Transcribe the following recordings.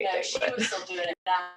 No, she was still doing it now.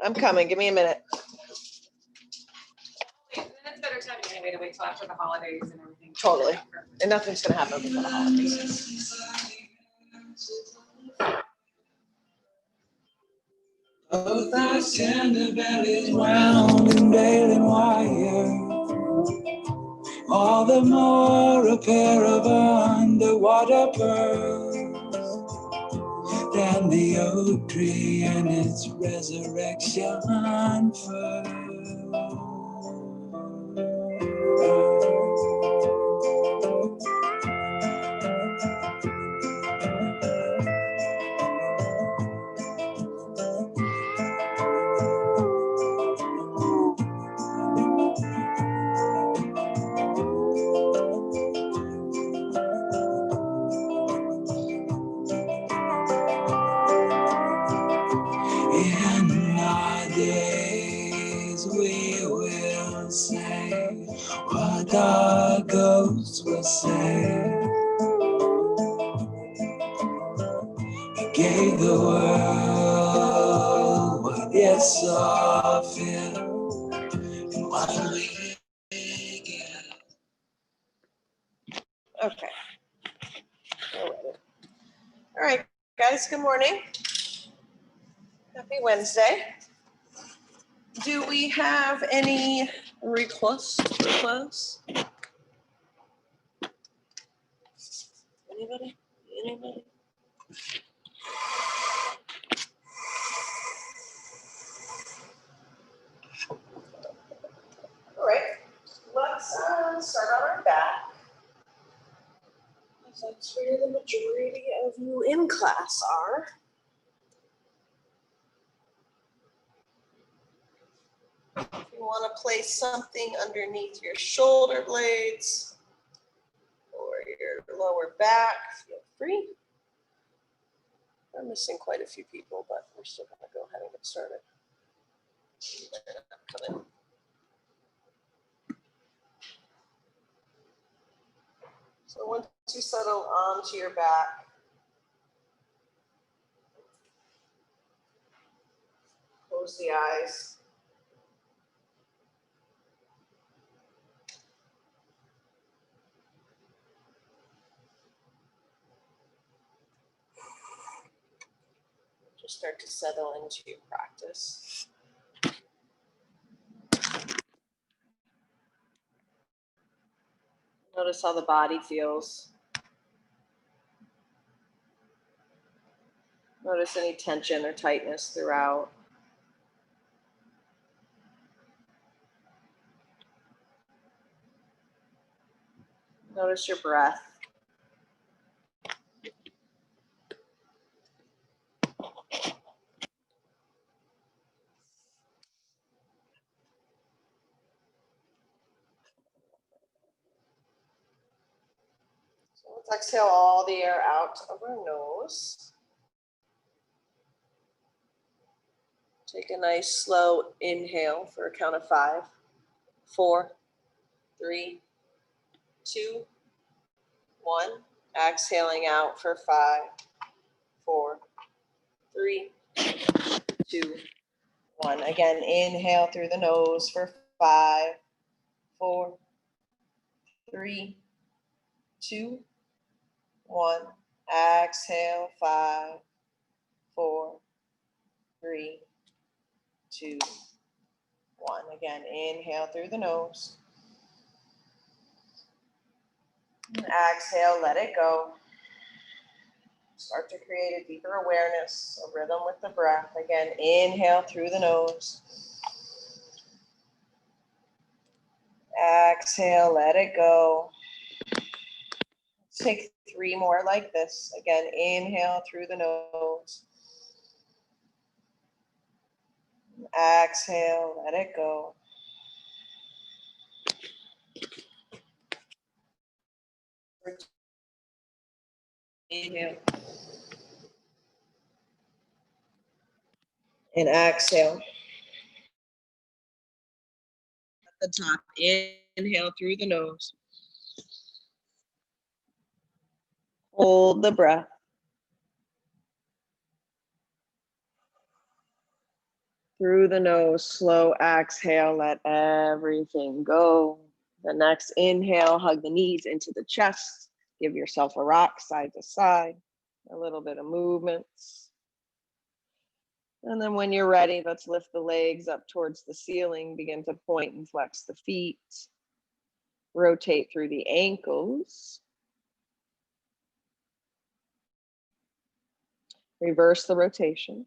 I'm coming. Give me a minute. It's better time anyway to wait till after the holidays and everything. Totally. And nothing's going to happen before the holidays. Both our tender bellies wound in baling wire, all the more a pair of underwater pearls than the oak tree and its resurrection fur. days we will say what our ghosts will say. You gave the world what you saw fit, and what we get. Okay. All right, guys, good morning. Happy Wednesday. Do we have any requests for class? Anybody? Anybody? All right, let's start on our back. That's where the majority of you in class are. If you want to place something underneath your shoulder blades or your lower back, feel free. I'm missing quite a few people, but we're still going to go ahead and get started. Come in. So once you settle onto your back, close the eyes. Just start to settle into your practice. Notice how the body feels. Notice any tension or tightness throughout. Notice your breath. So let's exhale all the air out of our nose. Take a nice slow inhale for a count of 5, 4, 3, 2, 1. Exhaling out for 5, 4, 3, 2, 1. Again, inhale through the nose for 5, 4, 3, 2, 1. Exhale, 5, 4, 3, 2, 1. Again, inhale through the nose. And exhale, let it go. Start to create a deeper awareness, a rhythm with the breath. Again, inhale through the nose. Exhale, let it go. Let's take 3 more like this. Again, inhale through the nose. Exhale, let it go. Inhale. And exhale. At the top, inhale through the nose. Hold the breath. Through the nose, slow exhale, let everything go. The next inhale, hug the knees into the chest. Give yourself a rock side to side, a little bit of movements. And then when you're ready, let's lift the legs up towards the ceiling, begin to point and flex the feet. Rotate through the ankles. Reverse the rotation.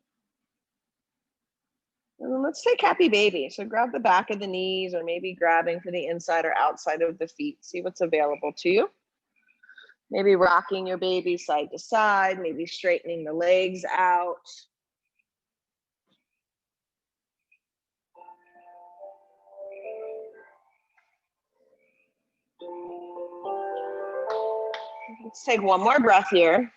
And then let's take happy baby. So grab the back of the knees or maybe grabbing for the inside or outside of the feet. See what's available to you. Maybe rocking your baby side to side, maybe straightening the legs out. Let's take one more breath here.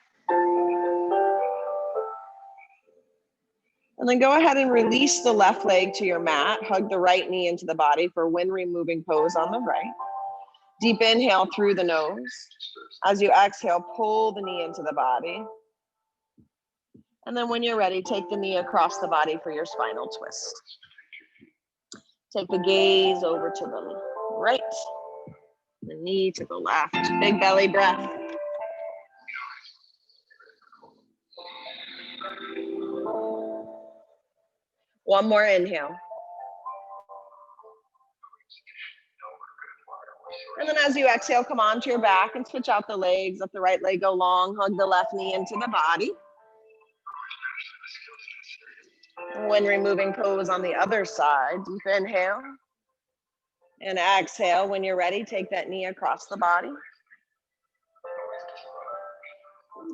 And then go ahead and release the left leg to your mat. Hug the right knee into the body for wind removing pose on the right. Deep inhale through the nose. As you exhale, pull the knee into the body. And then when you're ready, take the knee across the body for your spinal twist. Take the gaze over to the right, the knee to the left. Big belly breath. One more inhale. And then as you exhale, come onto your back and switch out the legs. Let the right leg go long. Hug the left knee into the body. When removing pose on the other side, deep inhale. And exhale. When you're ready, take that knee across the body.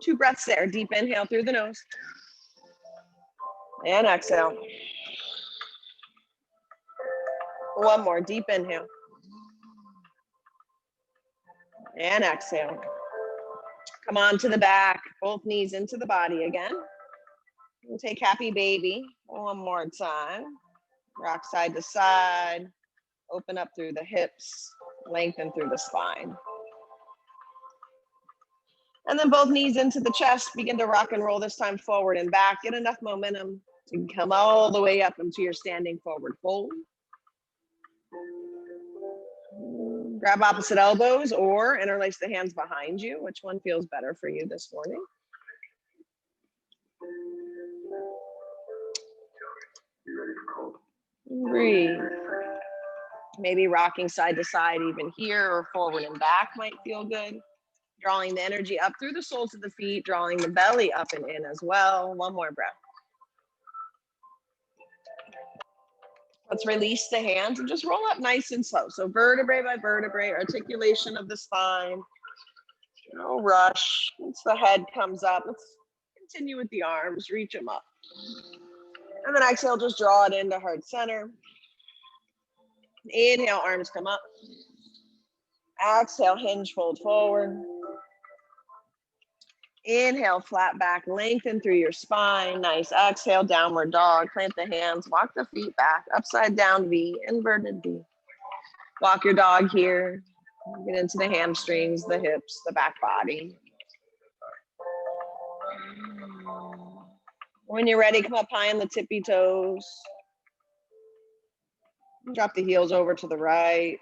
2 breaths there. Deep inhale through the nose. And exhale. One more. Deep inhale. And exhale. Come on to the back. Both knees into the body again. And take happy baby one more time. Rock side to side. Open up through the hips. Lengthen through the spine. And then both knees into the chest. Begin to rock and roll, this time forward and back. Get enough momentum to come all the way up into your standing forward fold. Grab opposite elbows or interlace the hands behind you. Which one feels better for you this morning? Breathe. Maybe rocking side to side even here, or forward and back might feel good. Drawing the energy up through the soles of the feet, drawing the belly up and in as well. One more breath. Let's release the hands and just roll up nice and slow. So vertebrae by vertebrae, articulation of the spine. No rush. Once the head comes up, let's continue with the arms, reach them up. And then exhale, just draw it into heart center. Inhale, arms come up. Exhale, hinge, fold forward. Inhale, flat back, lengthen through your spine. Nice. Exhale, downward dog. Plant the hands, walk the feet back, upside down V, inverted V. Walk your dog here. Get into the hamstrings, the hips, the back body. When you're ready, come up high on the tippy toes. Drop the heels over to the right.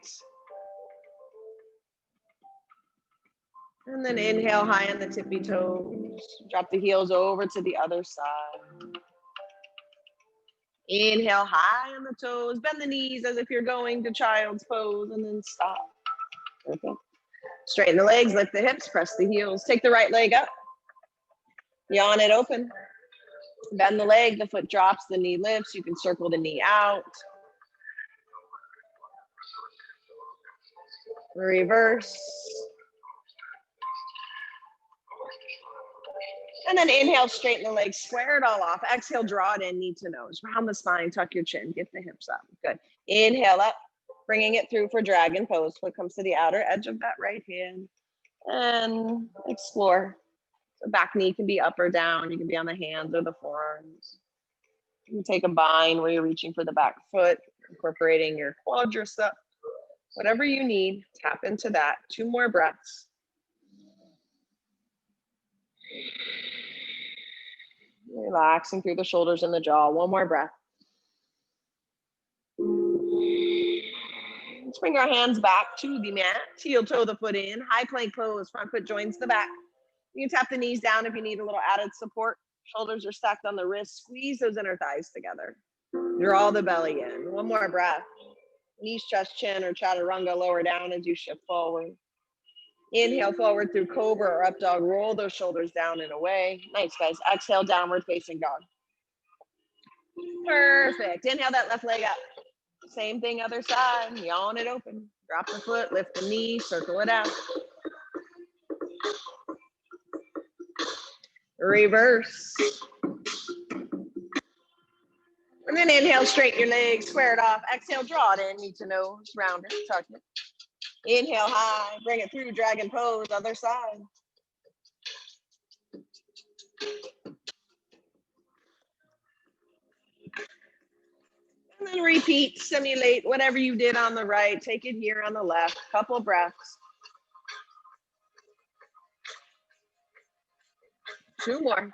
And then inhale high on the tippy toes. Drop the heels over to the other side. Inhale high on the toes. Bend the knees as if you're going to child's pose, and then stop. Okay. Straighten the legs, lift the hips, press the heels. Take the right leg up. Yawn it open. Bend the leg, the foot drops, the knee lifts. You can circle the knee out. Reverse. And then inhale, straighten the legs, square it all off. Exhale, draw it in, knee to nose. Round the spine, tuck your chin, get the hips up. Good. Inhale up, bringing it through for dragon pose. Foot comes to the outer edge of that right hand. And explore. The back knee can be up or down. You can be on the hands or the forearms. You can take a bind where you're reaching for the back foot, incorporating your quadricep. Whatever you need, tap into that. 2 more breaths. Relaxing through the shoulders and the jaw. 1 more breath. Let's bring our hands back to the mat. Heel toe the foot in. High plank pose. Front foot joins the back. You can tap the knees down if you need a little added support. Shoulders are stacked on the wrists. Squeeze those inner thighs together. Draw the belly in. 1 more breath. Knees, chest, chin, or chaturanga lower down as you shift forward. Inhale forward through cobra or up dog. Roll those shoulders down and away. Nice, guys. Exhale, downward facing dog. Perfect. Inhale that left leg up. Same thing, other side. Yawn it open. Drop the foot, lift the knee, circle it out. Reverse. And then inhale, straighten your legs, square it off. Exhale, draw it in, knee to nose, round it, tuck it. Inhale high, bring it through, dragon pose, other side. And repeat, simulate whatever you did on the right. Take it here on the left. Couple breaths. 2 more.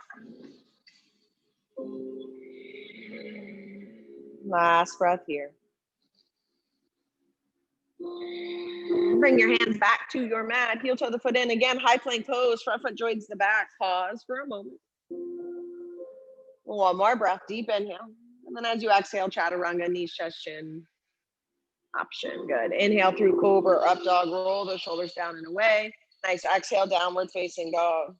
Last breath here. Bring your hands back to your mat. Heel toe the foot in. Again, high plank pose. Front foot joins the back. Pause for a moment. 1 more breath. Deep inhale. And then as you exhale, chaturanga, knees, chest, chin. Option. Good. Inhale through cobra, up dog. Roll the shoulders down and away. Nice. Exhale, downward facing dog.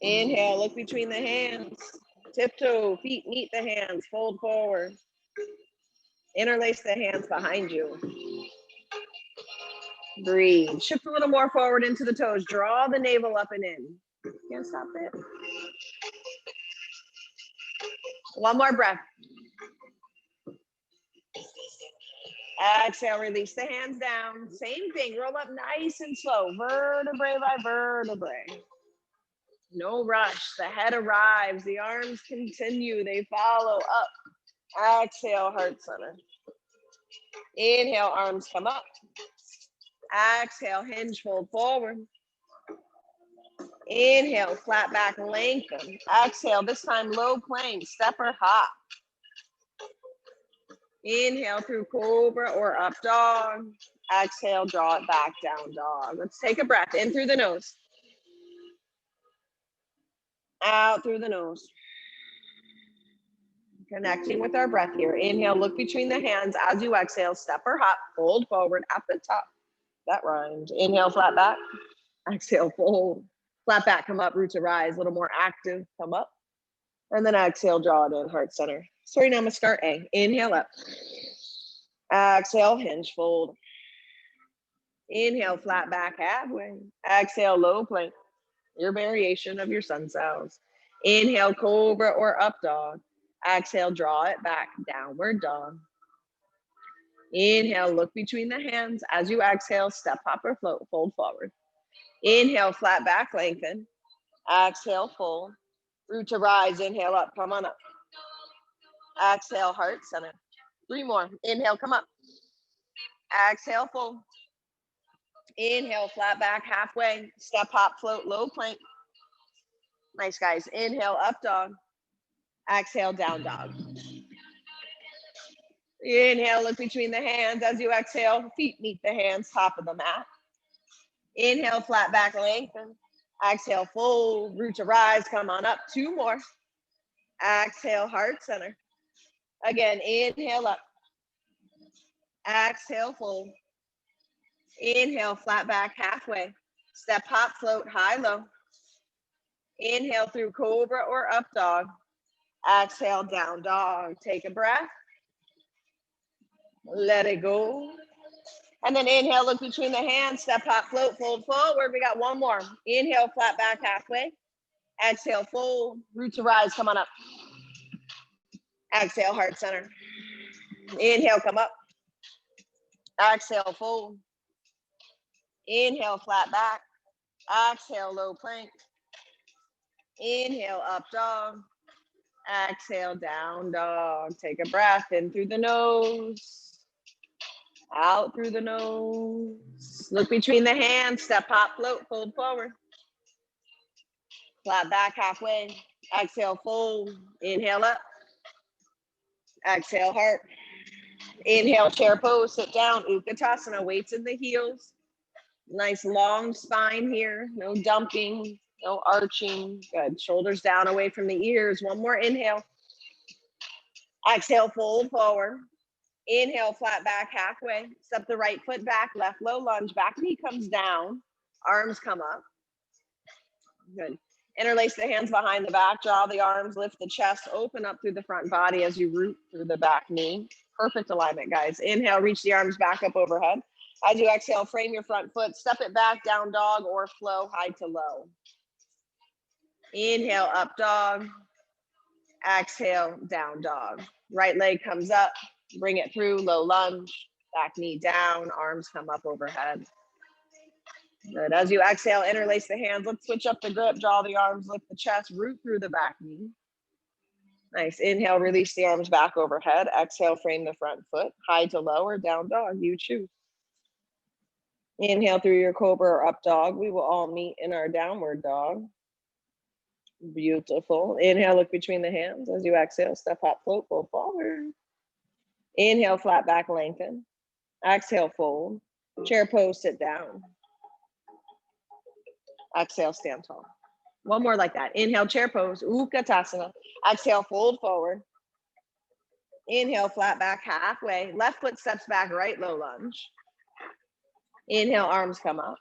Inhale, look between the hands. Tiptoe, feet meet the hands. Fold forward. Interlace the hands behind you. Breathe. Shift a little more forward into the toes. Draw the navel up and in. Can't stop it. 1 more breath. Exhale, release the hands down. Same thing. Roll up nice and slow. Vertebrae by vertebrae. No rush. The head arrives. The arms continue. They follow up. Exhale, heart center. Inhale, arms come up. Exhale, hinge, fold forward. Inhale, flat back, lengthen. Exhale, this time low plank, step or hop. Inhale through cobra or up dog. Exhale, draw it back, down dog. Let's take a breath in through the nose. Out through the nose. Connecting with our breath here. Inhale, look between the hands. As you exhale, step or hop, fold forward at the top. That rhymed. Inhale, flat back. Exhale, fold. Flat back, come up, root to rise. A little more active, come up. And then exhale, draw it in, heart center. Sorry, namaskar A. Inhale up. Exhale, hinge, fold. Inhale, flat back, halfway. Exhale, low plank. Your variation of your sun cells. Inhale, cobra or up dog. Exhale, draw it back, downward dog. Inhale, look between the hands. As you exhale, step, hop, or float, fold forward. Inhale, flat back, lengthen. Exhale, fold. Root to rise, inhale up, come on up. Exhale, heart center. 3 more. Inhale, come up. Exhale, fold. Inhale, flat back, halfway. Step, hop, float, low plank. Nice, guys. Inhale, up dog. Exhale, down dog. Inhale, look between the hands. As you exhale, feet meet the hands, top of the mat. Inhale, flat back, lengthen. Exhale, fold, root to rise, come on up. 2 more. Exhale, heart center. Again, inhale up. Exhale, fold. Inhale, flat back, halfway. Step, hop, float, high, low. Inhale through cobra or up dog. Exhale, down dog. Take a breath. Let it go. And then inhale, look between the hands. Step, hop, float, fold forward. We got 1 more. Inhale, flat back, halfway. Exhale, fold. Root to rise, come on up. Exhale, heart center. Inhale, come up. Exhale, fold. Inhale, flat back. Exhale, low plank. Inhale, up dog. Exhale, down dog. Take a breath in through the nose. Out through the nose. Look between the hands. Step, hop, float, fold forward. Flat back, halfway. Exhale, fold. Inhale up. Exhale, heart. Inhale, chair pose, sit down. Utkatasana, weights in the heels. Nice long spine here. No dumping, no arching. Good. Shoulders down away from the ears. 1 more inhale. Exhale, fold forward. Inhale, flat back, halfway. Step the right foot back, left low lunge. Back knee comes down. Arms come up. Good. Interlace the hands behind the back. Draw the arms, lift the chest, open up through the front body as you root through the back knee. Perfect alignment, guys. Inhale, reach the arms back up overhead. As you exhale, frame your front foot, step it back, down dog or flow, high to low. Inhale, up dog. Exhale, down dog. Right leg comes up, bring it through, low lunge, back knee down, arms come up overhead. Good. As you exhale, interlace the hands. Let's switch up the grip, draw the arms, lift the chest, root through the back knee. Nice. Inhale, release the arms back overhead. Exhale, frame the front foot. High to low or down dog, you choose. Inhale through your cobra or up dog. We will all meet in our downward dog. Beautiful. Inhale, look between the hands. As you exhale, step, hop, float, fold forward. Inhale, flat back, lengthen. Exhale, fold. Chair pose, sit down. Exhale, stand tall. One more like that. Inhale, chair pose, Utkatasana. Exhale, fold forward. Inhale, flat back halfway. Left foot steps back, right low lunge. Inhale, arms come up.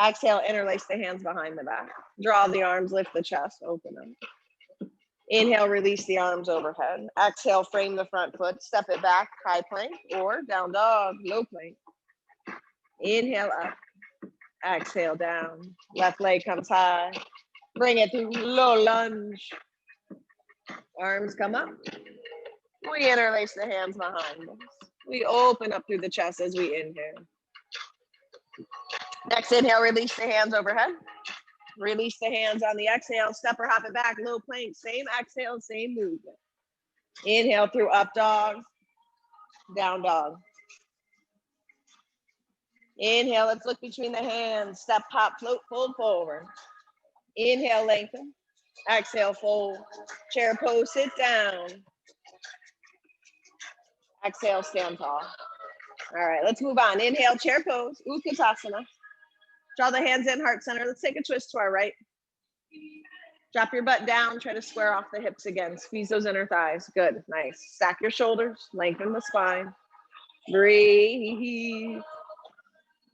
Exhale, interlace the hands behind the back. Draw the arms, lift the chest, open them. Inhale, release the arms overhead. Exhale, frame the front foot, step it back, high plank or down dog, low plank. Inhale up. Exhale down. Left leg comes high. Bring it through low lunge. Arms come up. We interlace the hands behind us. We open up through the chest as we inhale. Next inhale, release the hands overhead. Release the hands on the exhale. Step or hop it back, low plank. Same exhale, same movement. Inhale through up dog, down dog. Inhale, let's look between the hands. Step, hop, float, fold forward. Inhale, lengthen. Exhale, fold. Chair pose, sit down. Exhale, stand tall. All right, let's move on. Inhale, chair pose, Utkatasana. Draw the hands in, heart center. Let's take a twist to our right. Drop your butt down. Try to square off the hips again. Squeeze those inner thighs. Good, nice. Stack your shoulders, lengthen the spine. Breathe.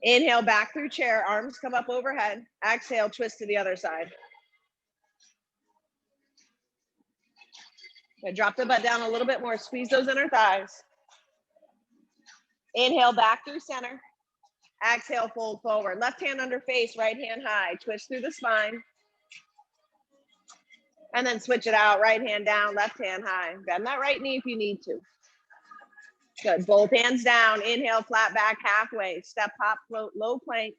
Inhale, back through chair. Arms come up overhead. Exhale, twist to the other side. Good. Drop the butt down a little bit more. Squeeze those inner thighs. Inhale, back through center. Exhale, fold forward. Left hand under face, right hand high. Twist through the spine. And then switch it out. Right hand down, left hand high. Bend that right knee if you need to. Good. Both hands down. Inhale, flat back halfway. Step, hop, float, low plank.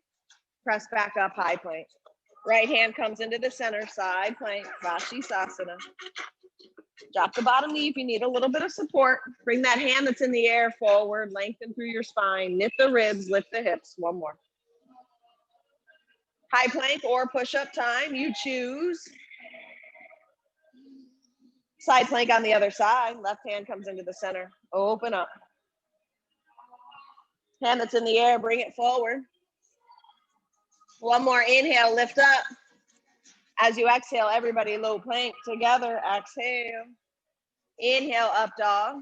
Press back up, high plank. Right hand comes into the center, side plank, Vashisthasana. Drop the bottom knee if you need a little bit of support. Bring that hand that's in the air forward, lengthen through your spine, knit the ribs, lift the hips. One more. High plank or push-up time, you choose. Side plank on the other side. Left hand comes into the center. Open up. Hand that's in the air, bring it forward. One more, inhale, lift up. As you exhale, everybody low plank together. Exhale. Inhale, up dog.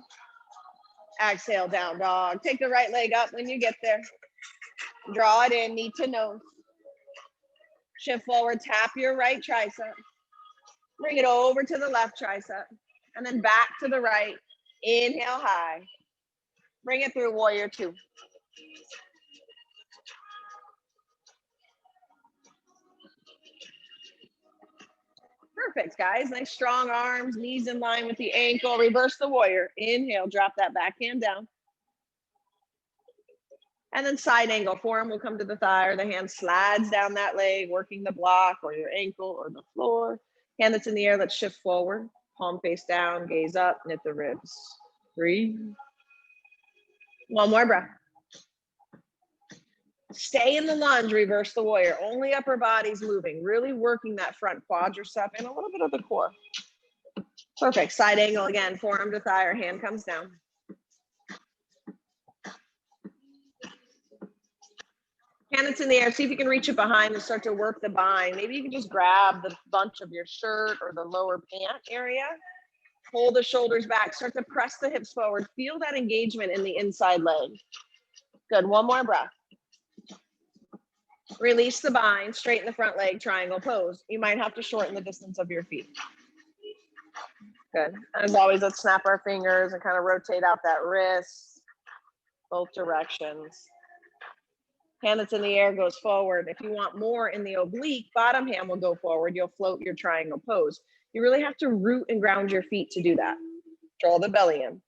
Exhale, down dog. Take the right leg up when you get there. Draw it in, knee to nose. Shift forward, tap your right tricep. Bring it over to the left tricep. And then back to the right. Inhale high. Bring it through, warrior two. Perfect, guys. Nice strong arms, knees in line with the ankle. Reverse the warrior. Inhale, drop that back hand down. And then side angle. Forearm will come to the thigh or the hand slides down that leg, working the block or your ankle or the floor. Hand that's in the air, let's shift forward. Palm face down, gaze up, knit the ribs. Breathe. One more breath. Stay in the lunge, reverse the warrior. Only upper body's moving, really working that front quadricep and a little bit of the core. Perfect. Side angle again, forearm to thigh or hand comes down. Hand that's in the air, see if you can reach it behind and start to work the bind. Maybe you can just grab the bunch of your shirt or the lower pant area. Pull the shoulders back, start to press the hips forward. Feel that engagement in the inside leg. Good, one more breath. Release the bind, straighten the front leg, triangle pose. You might have to shorten the distance of your feet. Good. As always, let's snap our fingers and kind of rotate out that wrist, both directions. Hand that's in the air goes forward. If you want more in the oblique, bottom hand will go forward. You'll float your triangle pose. You really have to root and ground your feet to do that. Draw the belly in.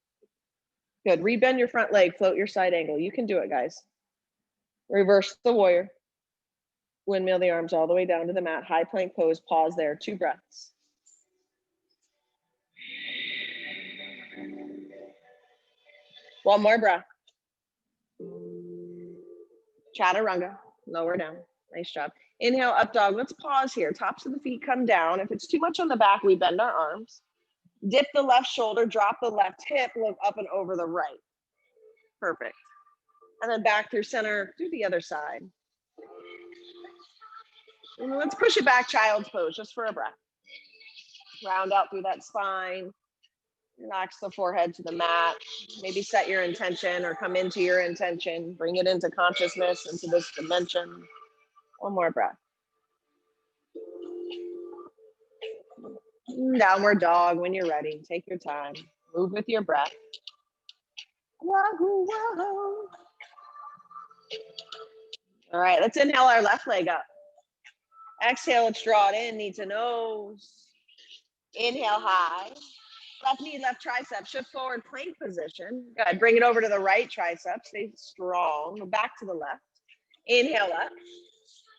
Good. Rebend your front leg, float your side angle. You can do it, guys. Reverse the warrior. Windmill the arms all the way down to the mat. High plank pose. Pause there. 2 breaths. One more breath. Chaturanga, lower down. Nice job. Inhale, up dog. Let's pause here. Tops of the feet come down. If it's too much on the back, we bend our arms. Dip the left shoulder, drop the left hip, look up and over the right. Perfect. And then back through center, through the other side. And let's push it back, child's pose, just for a breath. Round out through that spine. Relax the forehead to the mat. Maybe set your intention or come into your intention. Bring it into consciousness, into this dimension. One more breath. Downward dog when you're ready. Take your time. Move with your breath. Wahoo, wahoo. All right, let's inhale our left leg up. Exhale, let's draw it in, knee to nose. Inhale high. Left knee, left tricep, shift forward, plank position. Good, bring it over to the right tricep, stay strong. Go back to the left. Inhale up.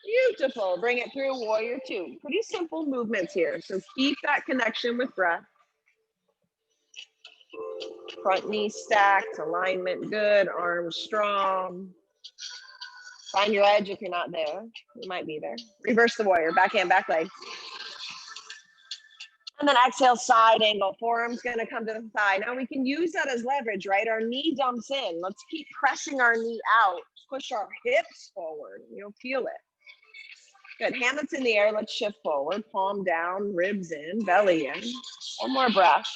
Beautiful, bring it through, warrior two. Pretty simple movements here, so keep that connection with breath. Front knee stacked, alignment good, arms strong. Find your edge if you're not there. You might be there. Reverse the warrior, back hand, back leg. And then exhale, side angle. Forearm's gonna come to the thigh. Now we can use that as leverage, right? Our knee dumps in. Let's keep pressing our knee out. Push our hips forward. You'll feel it. Good, hand that's in the air. Let's shift forward. Palm down, ribs in, belly in. One more breath.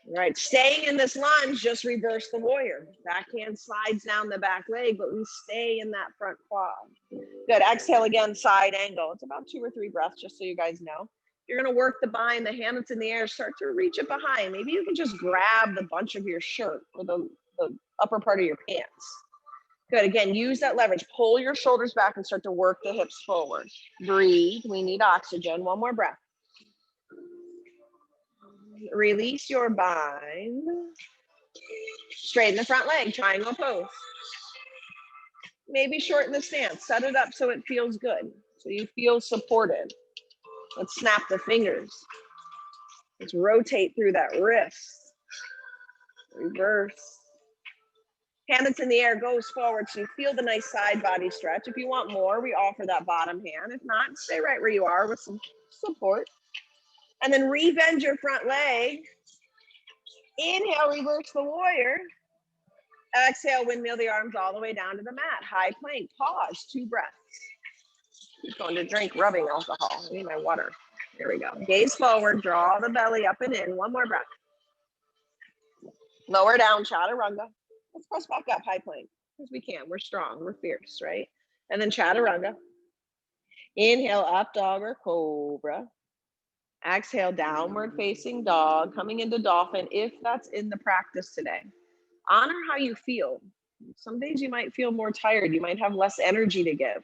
All right, staying in this lunge, just reverse the warrior. Back hand slides down the back leg, but we stay in that front quad. Good, exhale again, side angle. It's about 2 or 3 breaths, just so you guys know. You're gonna work the bind, the hand that's in the air, start to reach it behind. Maybe you can just grab the bunch of your shirt or the upper part of your pants. Good, again, use that leverage. Pull your shoulders back and start to work the hips forward. Breathe, we need oxygen. One more breath. Release your bind. Straighten the front leg, triangle pose. Maybe shorten the stance, set it up so it feels good, so you feel supported. Let's snap the fingers. Let's rotate through that wrist. Reverse. Hand that's in the air goes forward, so you feel the nice side body stretch. If you want more, we offer that bottom hand. If not, stay right where you are with some support. And then re-bend your front leg. Inhale, reverse the warrior. Exhale, windmill the arms all the way down to the mat. High plank, pause, 2 breaths. Keep going to drink rubbing alcohol. I need my water. Here we go. Gaze forward, draw the belly up and in. One more breath. Lower down, chaturanga. Let's press back up, high plank, because we can. We're strong, we're fierce, right? And then chaturanga. Inhale, up dog or cobra. Exhale, downward facing dog, coming into dolphin, if that's in the practice today. Honor how you feel. Some days you might feel more tired. You might have less energy to give.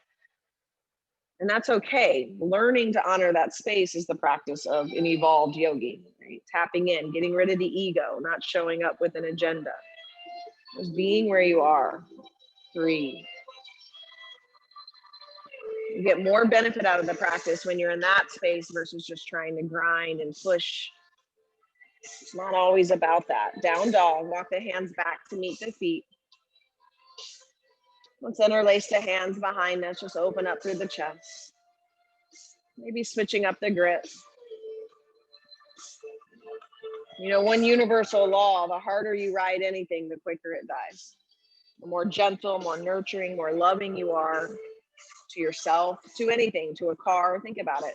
And that's okay. Learning to honor that space is the practice of an evolved yogi, right? Tapping in, getting rid of the ego, not showing up with an agenda. Just being where you are. 3. You get more benefit out of the practice when you're in that space versus just trying to grind and push. It's not always about that. Down dog, walk the hands back to meet the feet. Let's interlace the hands behind us, just open up through the chest. Maybe switching up the grip. You know, one universal law, the harder you ride anything, the quicker it dies. The more gentle, more nurturing, more loving you are to yourself, to anything, to a car, think about it.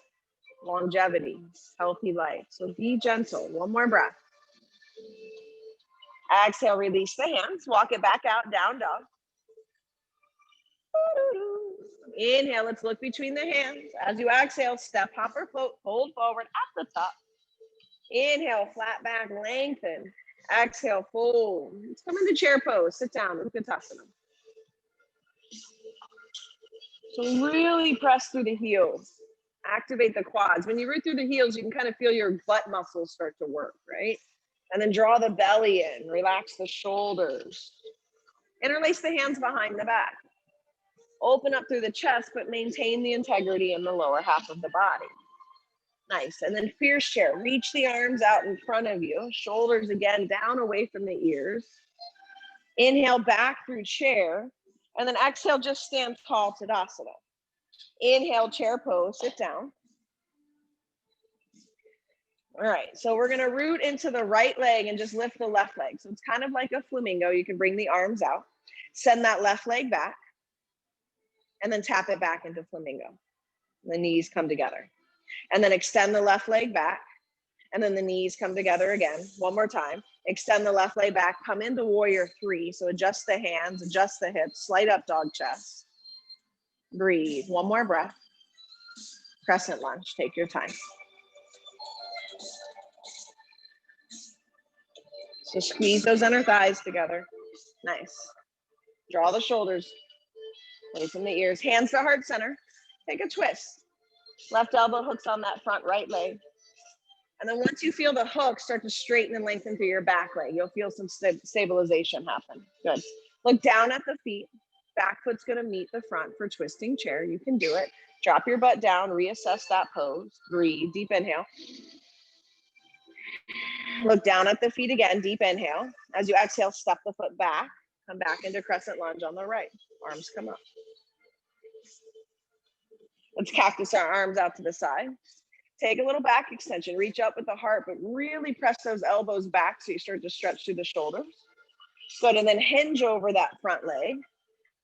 Longevity, healthy life. So be gentle. One more breath. Exhale, release the hands, walk it back out, down dog. Inhale, let's look between the hands. As you exhale, step, hop, or float, fold forward at the top. Inhale, flat back, lengthen. Exhale, fold. Let's come into chair pose, sit down, Utkatasana. So really press through the heels. Activate the quads. When you root through the heels, you can kind of feel your butt muscles start to work, right? And then draw the belly in, relax the shoulders. Interlace the hands behind the back. Open up through the chest, but maintain the integrity in the lower half of the body. Nice. And then fierce chair. Reach the arms out in front of you. Shoulders again down away from the ears. Inhale back through chair. And then exhale, just stand tall, Tadasana. Inhale, chair pose, sit down. All right, so we're gonna root into the right leg and just lift the left leg. So it's kind of like a flamingo. You can bring the arms out, send that left leg back, and then tap it back into flamingo. The knees come together. And then extend the left leg back, and then the knees come together again. One more time. Extend the left leg back, come into warrior three. So adjust the hands, adjust the hips, slight up dog chest. Breathe, one more breath. Crescent lunge, take your time. So squeeze those inner thighs together. Nice. Draw the shoulders away from the ears. Hands to heart center. Take a twist. Left elbow hooks on that front right leg. And then once you feel the hook start to straighten and lengthen through your back leg, you'll feel some stabilization happen. Good. Look down at the feet. Back foot's gonna meet the front for twisting chair. You can do it. Drop your butt down, reassess that pose. Breathe, deep inhale. Look down at the feet again, deep inhale. As you exhale, step the foot back. Come back into crescent lunge on the right. Arms come up. Let's cactus our arms out to the side. Take a little back extension. Reach up with the heart, but really press those elbows back so you start to stretch through the shoulders. Good, and then hinge over that front leg.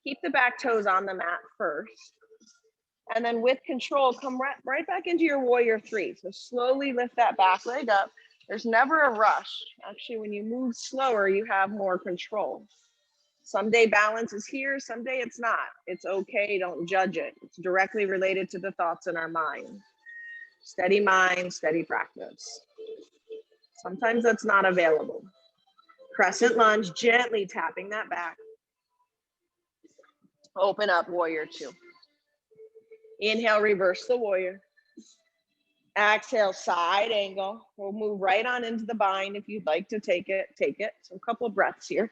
Keep the back toes on the mat first. And then with control, come right back into your warrior three. So slowly lift that back leg up. There's never a rush. Actually, when you move slower, you have more control. Someday balance is here, someday it's not. It's okay, don't judge it. It's directly related to the thoughts in our mind. Steady mind, steady practice. Sometimes that's not available. Crescent lunge, gently tapping that back. Open up, warrior two. Inhale, reverse the warrior. Exhale, side angle. We'll move right on into the bind. If you'd like to take it, take it. So a couple of breaths here.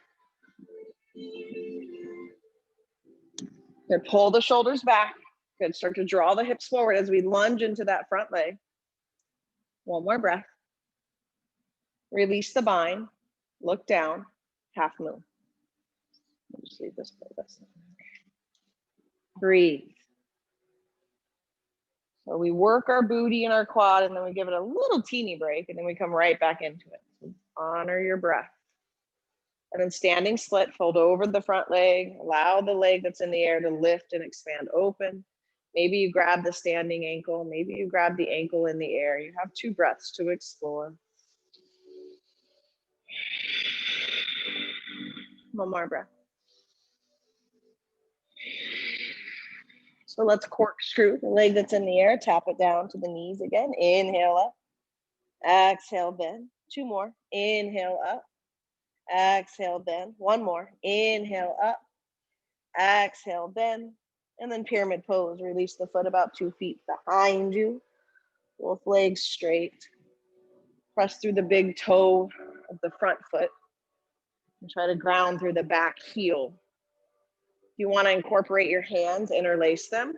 Good, pull the shoulders back. Good, start to draw the hips forward as we lunge into that front leg. One more breath. Release the bind. Look down, half moon. I'll just leave this for this. Breathe. So we work our booty and our quad, and then we give it a little teeny break, and then we come right back into it. So honor your breath. And then standing split, fold over the front leg, allow the leg that's in the air to lift and expand open. Maybe you grab the standing ankle, maybe you grab the ankle in the air. You have 2 breaths to explore. One more breath. So let's corkscrew the leg that's in the air, tap it down to the knees again. Inhale up, exhale, bend. 2 more, inhale up, exhale, bend. 1 more, inhale up, exhale, bend. And then pyramid pose, release the foot about 2 feet behind you. Both legs straight. Press through the big toe of the front foot and try to ground through the back heel. If you want to incorporate your hands, interlace them.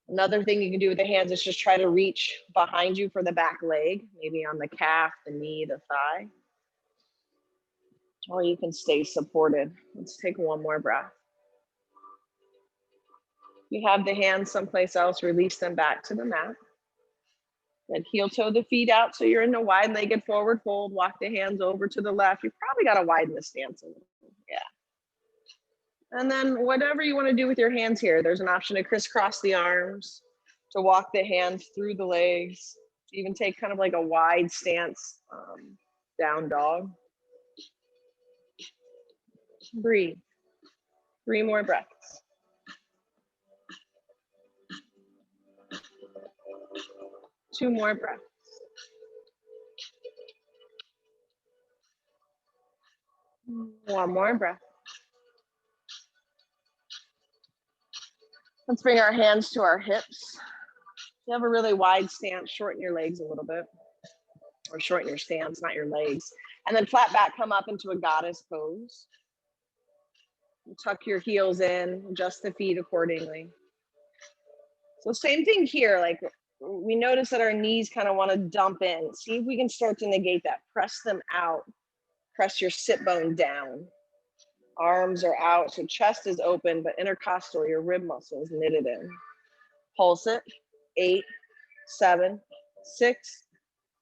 Another thing you can do with the hands is just try to reach behind you for the back leg, maybe on the calf, the knee, the thigh. Or you can stay supported. Let's take 1 more breath. If you have the hands someplace else, release them back to the mat. Then heel toe the feet out so you're in a wide-legged forward fold. Walk the hands over to the left. You probably got to widen the stance a little. Yeah. And then whatever you want to do with your hands here, there's an option to crisscross the arms, to walk the hands through the legs, to even take kind of like a wide stance, down dog. Breathe. 3 more breaths. Two more breaths. One more breath. Let's bring our hands to our hips. If you have a really wide stance, shorten your legs a little bit, or shorten your stance, not your legs. And then flat back, come up into a goddess pose. Tuck your heels in, adjust the feet accordingly. So same thing here, like we notice that our knees kind of want to dump in. See if we can start to negate that. Press them out. Press your sit bone down. Arms are out, so chest is open, but intercostal, your rib muscles knitted in. Pulse it. 8, 7, 6,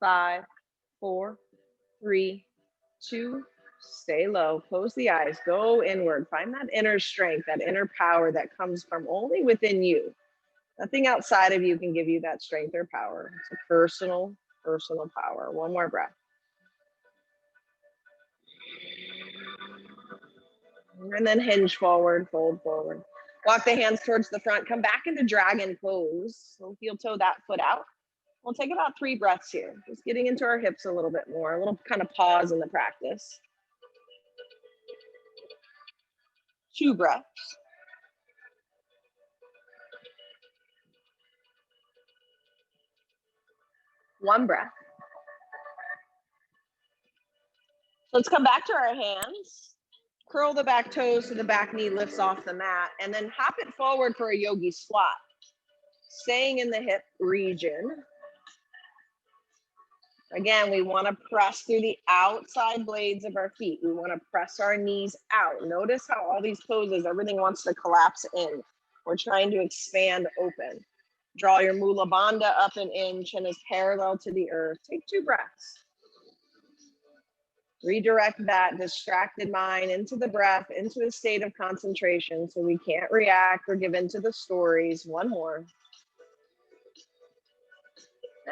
5, 4, 3, 2. Stay low. Close the eyes. Go inward. Find that inner strength, that inner power that comes from only within you. Nothing outside of you can give you that strength or power. It's a personal power. One more breath. And then hinge forward, fold forward. Walk the hands towards the front. Come back into dragon pose. So heel toe that foot out. We'll take about 3 breaths here. Just getting into our hips a little bit more. A little kind of pause in the practice. 2 breaths. 1 breath. Let's come back to our hands. Curl the back toes so the back knee lifts off the mat, and then hop it forward for a yogi squat. Staying in the hip region. Again, we want to press through the outside blades of our feet. We want to press our knees out. Notice how all these poses, everything wants to collapse in. We're trying to expand open. Draw your Mula Bandha up and in. Chin is parallel to the earth. Take 2 breaths. Redirect that distracted mind into the breath, into a state of concentration so we can't react or give into the stories. 1 more.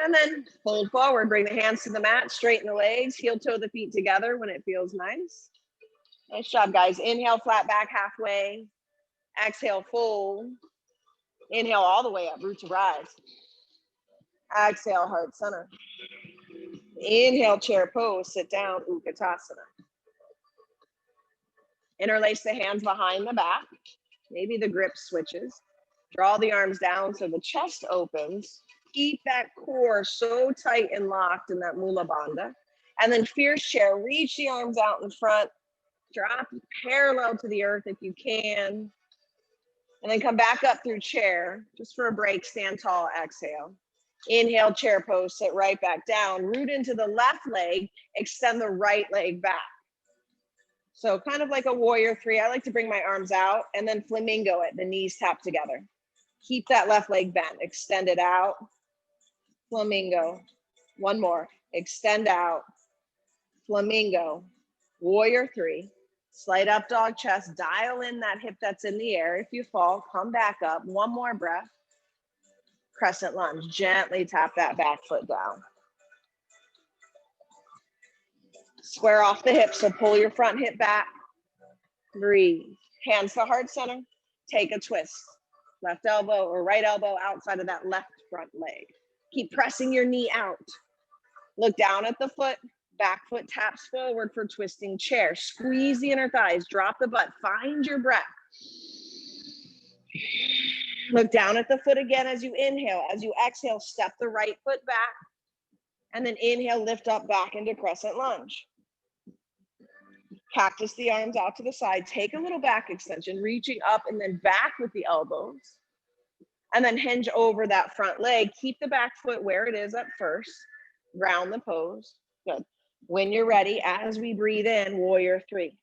And then fold forward, bring the hands to the mat, straighten the legs, heel toe the feet together when it feels nice. Nice job, guys. Inhale, flat back halfway. Exhale, fold. Inhale all the way up, root to rise. Exhale, heart center. Inhale, chair pose, sit down, Utkatasana. Interlace the hands behind the back. Maybe the grip switches. Draw the arms down so the chest opens. Keep that core so tight and locked in that Mula Bandha. And then fierce chair, reach the arms out in front. Drop parallel to the earth if you can. And then come back up through chair, just for a break, stand tall, exhale. Inhale, chair pose, sit right back down. Root into the left leg, extend the right leg back. So kind of like a warrior 3, I like to bring my arms out and then flamingo it, the knees tap together. Keep that left leg bent, extend it out. Flamingo. 1 more, extend out. Flamingo. Warrior 3. Slight up dog chest, dial in that hip that's in the air. If you fall, come back up. 1 more breath. Crescent lunge, gently tap that back foot down. Square off the hip, so pull your front hip back. Breathe. Hands to heart center. Take a twist. Left elbow or right elbow outside of that left front leg. Keep pressing your knee out. Look down at the foot. Back foot taps forward for twisting chair. Squeeze the inner thighs. Drop the butt. Find your breath. Look down at the foot again as you inhale. As you exhale, step the right foot back. And then inhale, lift up back into crescent lunge. Cactus the arms out to the side. Take a little back extension, reaching up and then back with the elbows. And then hinge over that front leg. Keep the back foot where it is at first. Round the pose. Good. When you're ready, as we breathe in, warrior 3.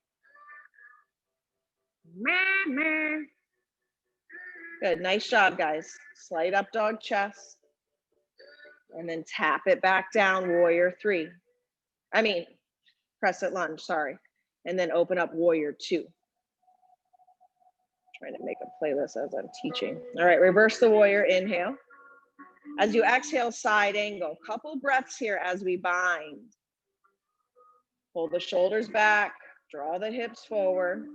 Good, nice job, guys. Slight up dog chest. And then tap it back down, warrior 3. Crescent lunge, sorry. And then open up warrior 2. Trying to make a playlist as I'm teaching. All right, reverse the warrior, inhale. As you exhale, side angle. Couple breaths here as we bind. Pull the shoulders back, draw the hips forward.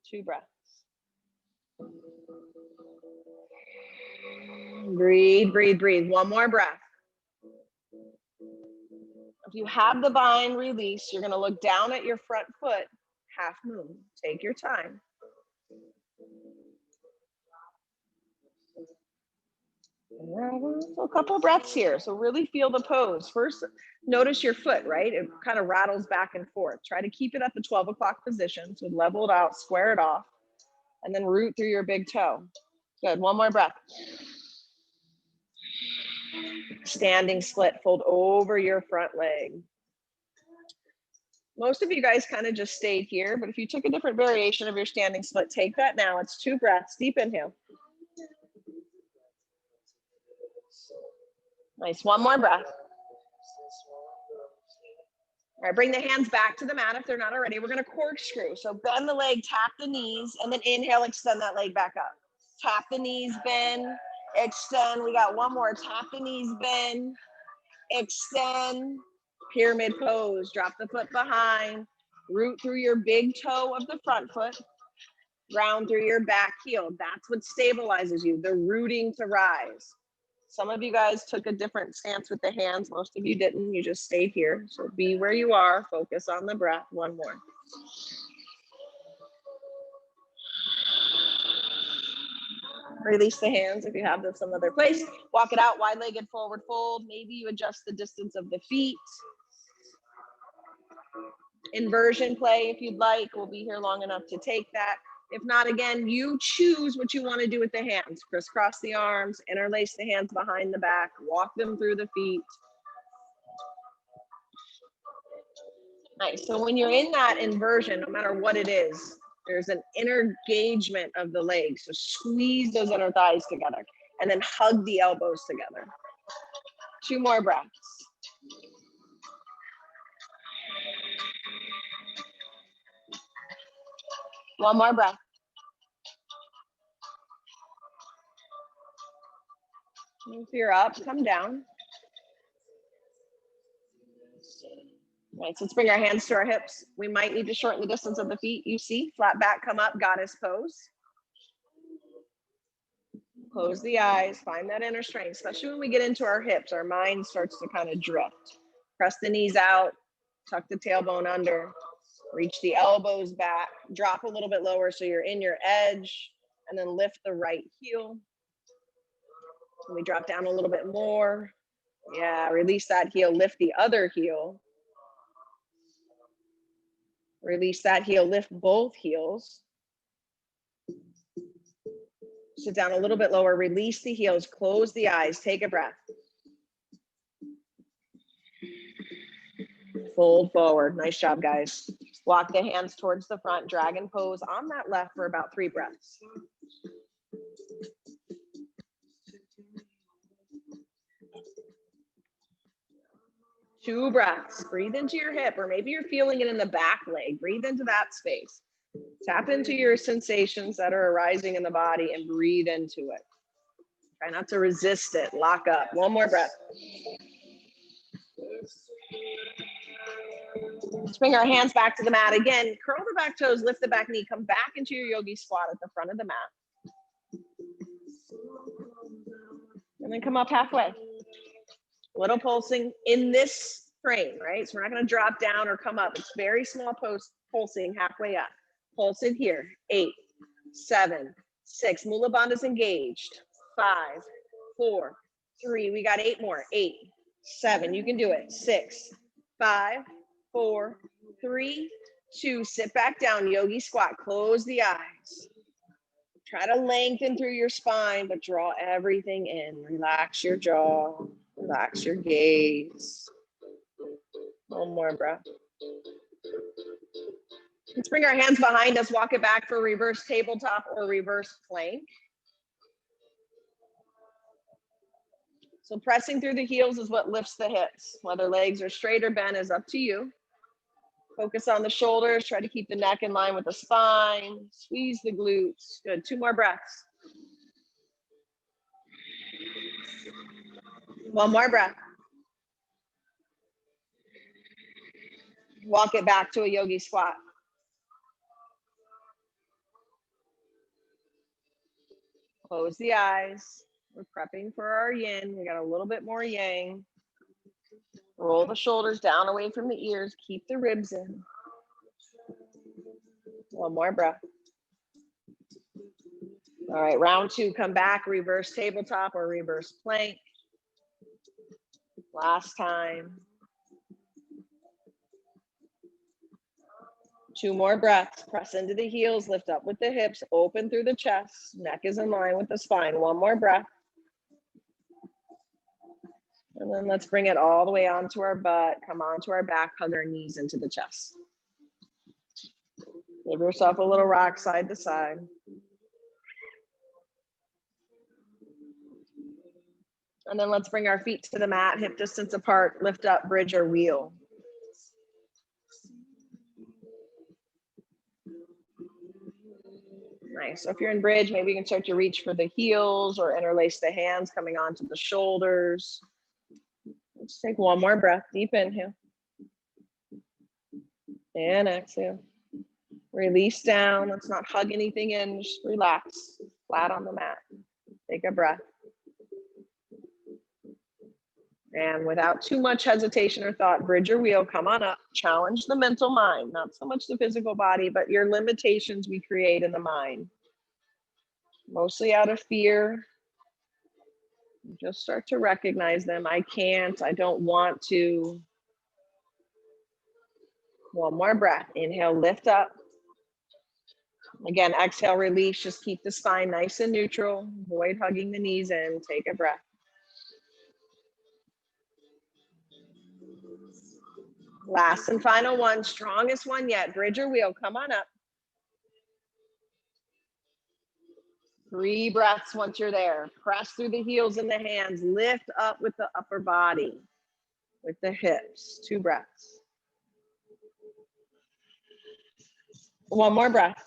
2 breaths. Breathe, breathe, breathe. 1 more breath. If you have the bind, release. You're going to look down at your front foot, half moon. Take your time. So a couple breaths here. So really feel the pose. First, notice your foot, right? It kind of rattles back and forth. Try to keep it at the 12 o'clock position. So level it out, square it off, and then root through your big toe. Good. 1 more breath. Standing split, fold over your front leg. Most of you guys kind of just stayed here, but if you took a different variation of your standing split, take that now. It's 2 breaths, deep inhale. Nice, 1 more breath. All right, bring the hands back to the mat if they're not already. We're gonna corkscrew. So bend the leg, tap the knees, and then inhale, extend that leg back up. Tap the knees, bend, extend. We got 1 more. Tap the knees, bend, extend. Pyramid pose. Drop the foot behind. Root through your big toe of the front foot. Round through your back heel. That's what stabilizes you, the rooting to rise. Some of you guys took a different stance with the hands. Most of you didn't. You just stayed here. So be where you are. Focus on the breath. 1 more. Release the hands if you have them some other place. Walk it out, wide-legged forward fold. Maybe you adjust the distance of the feet. Inversion play if you'd like. We'll be here long enough to take that. If not, again, you choose what you want to do with the hands. Crisscross the arms, interlace the hands behind the back, walk them through the feet. Nice. So when you're in that inversion, no matter what it is, there's an inner engagement of the legs. So squeeze those inner thighs together and then hug the elbows together. 2 more breaths. One more breath. If you're up, come down. All right, so let's bring our hands to our hips. We might need to shorten the distance of the feet. You see, flat back, come up, goddess pose. Close the eyes, find that inner strength, especially when we get into our hips, our mind starts to kind of drift. Press the knees out, tuck the tailbone under, reach the elbows back, drop a little bit lower so you're in your edge, and then lift the right heel. And we drop down a little bit more. Yeah, release that heel, lift the other heel. Release that heel, lift both heels. Sit down a little bit lower, release the heels, close the eyes, take a breath. Fold forward, nice job, guys. Walk the hands towards the front, dragon pose on that left for about 3 breaths. Two breaths, breathe into your hip, or maybe you're feeling it in the back leg. Breathe into that space. Tap into your sensations that are arising in the body and breathe into it. Try not to resist it, lock up. One more breath. Let's bring our hands back to the mat. Again, curl the back toes, lift the back knee, come back into your yogi squat at the front of the mat. And then come up halfway. Little pulsing in this frame, right? So we're not going to drop down or come up. It's very small pulsing halfway up. Pulse it here. 8, 7, 6. Mula bandha's engaged. 5, 4, 3. We got 8 more. 8, 7. You can do it. 6, 5, 4, 3, 2. Sit back down. Yogi squat. Close the eyes. Try to lengthen through your spine, but draw everything in. Relax your jaw. Relax your gaze. One more breath. Let's bring our hands behind us, walk it back for reverse tabletop or reverse plank. So pressing through the heels is what lifts the hips. Whether legs are straight or bent is up to you. Focus on the shoulders, try to keep the neck in line with the spine. Squeeze the glutes. Good, 2 more breaths. One more breath. Walk it back to a yogi squat. Close the eyes. We're prepping for our yin. We got a little bit more yang. Roll the shoulders down away from the ears. Keep the ribs in. One more breath. All right, round 2, come back, reverse tabletop or reverse plank. Last time. 2 more breaths. Press into the heels, lift up with the hips, open through the chest. Neck is in line with the spine. 1 more breath. And then let's bring it all the way onto our butt, come onto our back, hug our knees into the chest. Give yourself a little rock side to side. And then let's bring our feet to the mat, hip distance apart, lift up, bridge or wheel. Nice. So if you're in bridge, maybe you can start to reach for the heels or interlace the hands coming onto the shoulders. Let's take one more breath. Deep inhale. And exhale. Release down. Let's not hug anything in. Just relax. Flat on the mat. Take a breath. And without too much hesitation or thought, bridge or wheel, come on up. Challenge the mental mind. Not so much the physical body, but your limitations we create in the mind. Mostly out of fear. Just start to recognize them. I can't. I don't want to. One more breath. Inhale, lift up. Again, exhale, release. Just keep the spine nice and neutral. Avoid hugging the knees in. Take a breath. Last and final one, strongest one yet. Bridge or wheel, come on up. 3 breaths once you're there. Press through the heels and the hands. Lift up with the upper body, with the hips. 2 breaths. One more breath.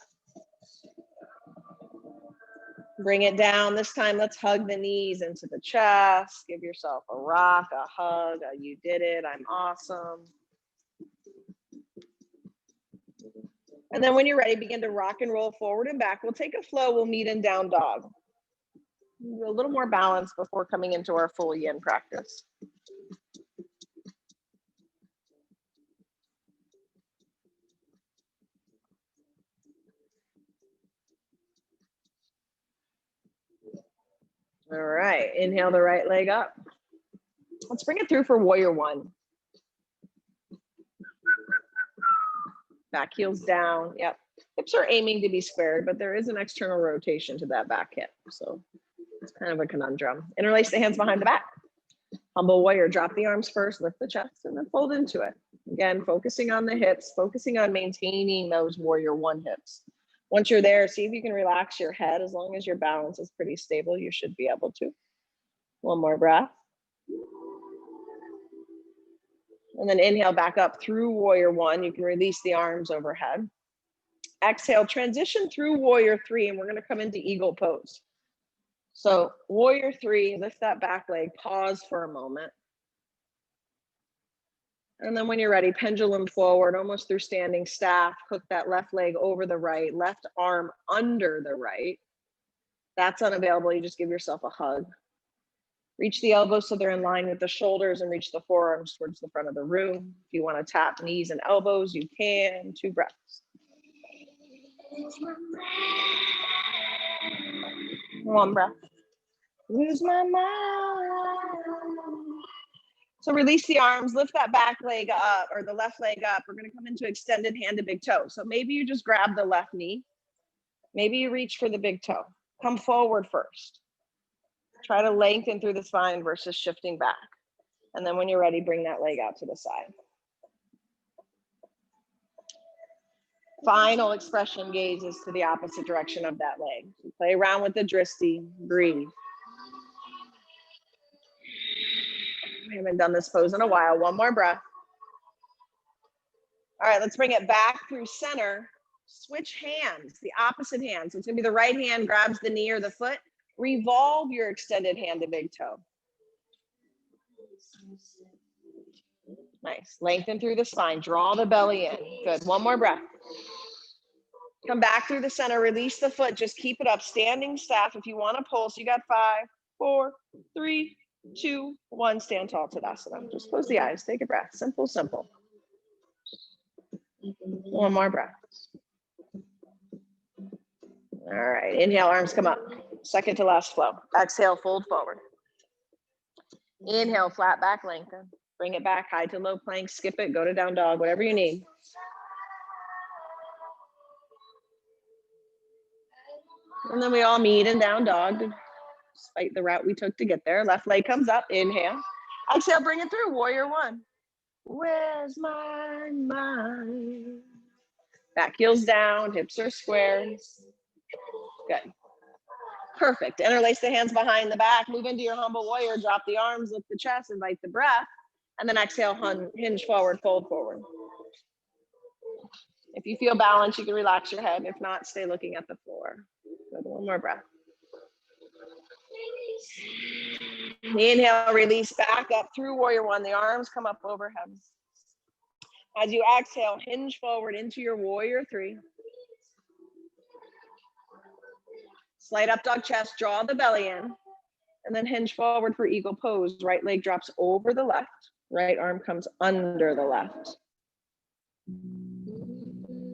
Bring it down. This time, let's hug the knees into the chest. Give yourself a rock, a hug, a you did it, I'm awesome. And then when you're ready, begin to rock and roll forward and back. We'll take a flow. We'll meet in down dog. A little more balance before coming into our full yin practice. All right, inhale the right leg up. Let's bring it through for warrior one. Back heels down, yep. Hips are aiming to be squared, but there is an external rotation to that back hip. So it's kind of a conundrum. Interlace the hands behind the back. Humble warrior, drop the arms first, lift the chest, and then fold into it. Again, focusing on the hips, focusing on maintaining those warrior one hips. Once you're there, see if you can relax your head. As long as your balance is pretty stable, you should be able to. One more breath. And then inhale back up through warrior one. You can release the arms overhead. Exhale, transition through warrior three, and we're going to come into eagle pose. So warrior three, lift that back leg, pause for a moment. And then when you're ready, pendulum forward, almost through standing staff, hook that left leg over the right, left arm under the right. That's unavailable, you just give yourself a hug. Reach the elbows so they're in line with the shoulders and reach the forearms towards the front of the room. If you want to tap knees and elbows, you can. 2 breaths. One breath. Lose my mind. So release the arms, lift that back leg up or the left leg up. We're going to come into extended hand to big toe. So maybe you just grab the left knee. Maybe you reach for the big toe. Come forward first. Try to lengthen through the spine versus shifting back. And then when you're ready, bring that leg out to the side. Final expression gazes to the opposite direction of that leg. So play around with the drishti, breathe. We haven't done this pose in a while. One more breath. All right, let's bring it back through center. Switch hands, the opposite hand. So it's gonna be the right hand grabs the knee or the foot. Revolve your extended hand to big toe. Nice, lengthen through the spine, draw the belly in. Good, one more breath. Come back through the center, release the foot, just keep it up. Standing staff, if you wanna pulse, you got 5, 4, 3, 2, 1, stand tall, Tadasana. Just close the eyes, take a breath, simple, simple. One more breath. All right, inhale, arms come up. Second to last flow. Exhale, fold forward. Inhale, flat back, lengthen. Bring it back, high to low plank, skip it, go to down dog, whatever you need. And then we all meet in down dog, despite the route we took to get there. Left leg comes up, inhale. Exhale, bring it through, warrior one. Where's my mind? Back heels down, hips are squared. Good. Perfect. Interlace the hands behind the back, move into your humble warrior, drop the arms, lift the chest, invite the breath, and then exhale, hinge forward, fold forward. If you feel balanced, you can relax your head. If not, stay looking at the floor. Good. One more breath. Inhale, release back up through warrior one. The arms come up overhead. As you exhale, hinge forward into your warrior three. Slight up dog chest, draw the belly in, and then hinge forward for eagle pose. Right leg drops over the left, right arm comes under the left.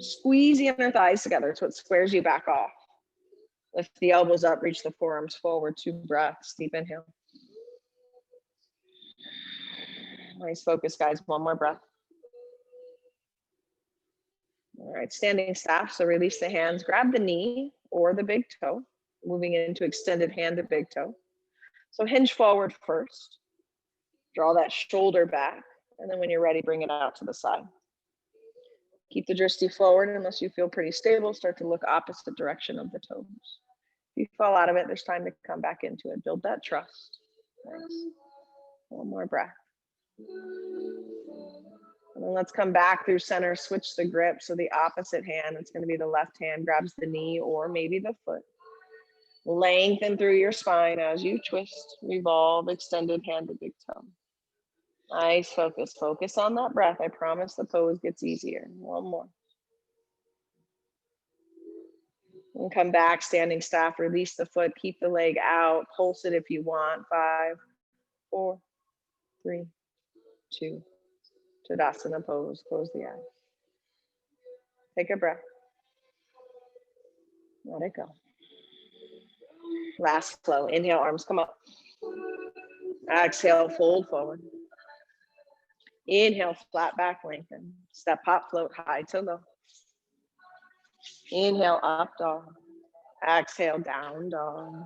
Squeeze the inner thighs together so it squares you back off. Lift the elbows up, reach the forearms forward, 2 breaths, deep inhale. Nice focus, guys, one more breath. All right, standing staff, so release the hands, grab the knee or the big toe, moving into extended hand to big toe. So hinge forward first, draw that shoulder back, and then when you're ready, bring it out to the side. Keep the drishti forward unless you feel pretty stable, start to look opposite direction of the toes. If you fall out of it, there's time to come back into it. Build that trust. Nice. One more breath. And then let's come back through center, switch the grip. So the opposite hand, it's going to be the left hand, grabs the knee or maybe the foot. Lengthen through your spine as you twist, revolve, extended hand to big toe. Nice focus. Focus on that breath. I promise the pose gets easier. One more. And come back, standing staff, release the foot, keep the leg out, pulse it if you want. 5, 4, 3, 2. Tadasana pose, close the eyes. Take a breath. Let it go. Last flow. Inhale, arms come up. Exhale, fold forward. Inhale, flat back, lengthen. Step, hop, float, high to low. Inhale, up dog. Exhale, down dog.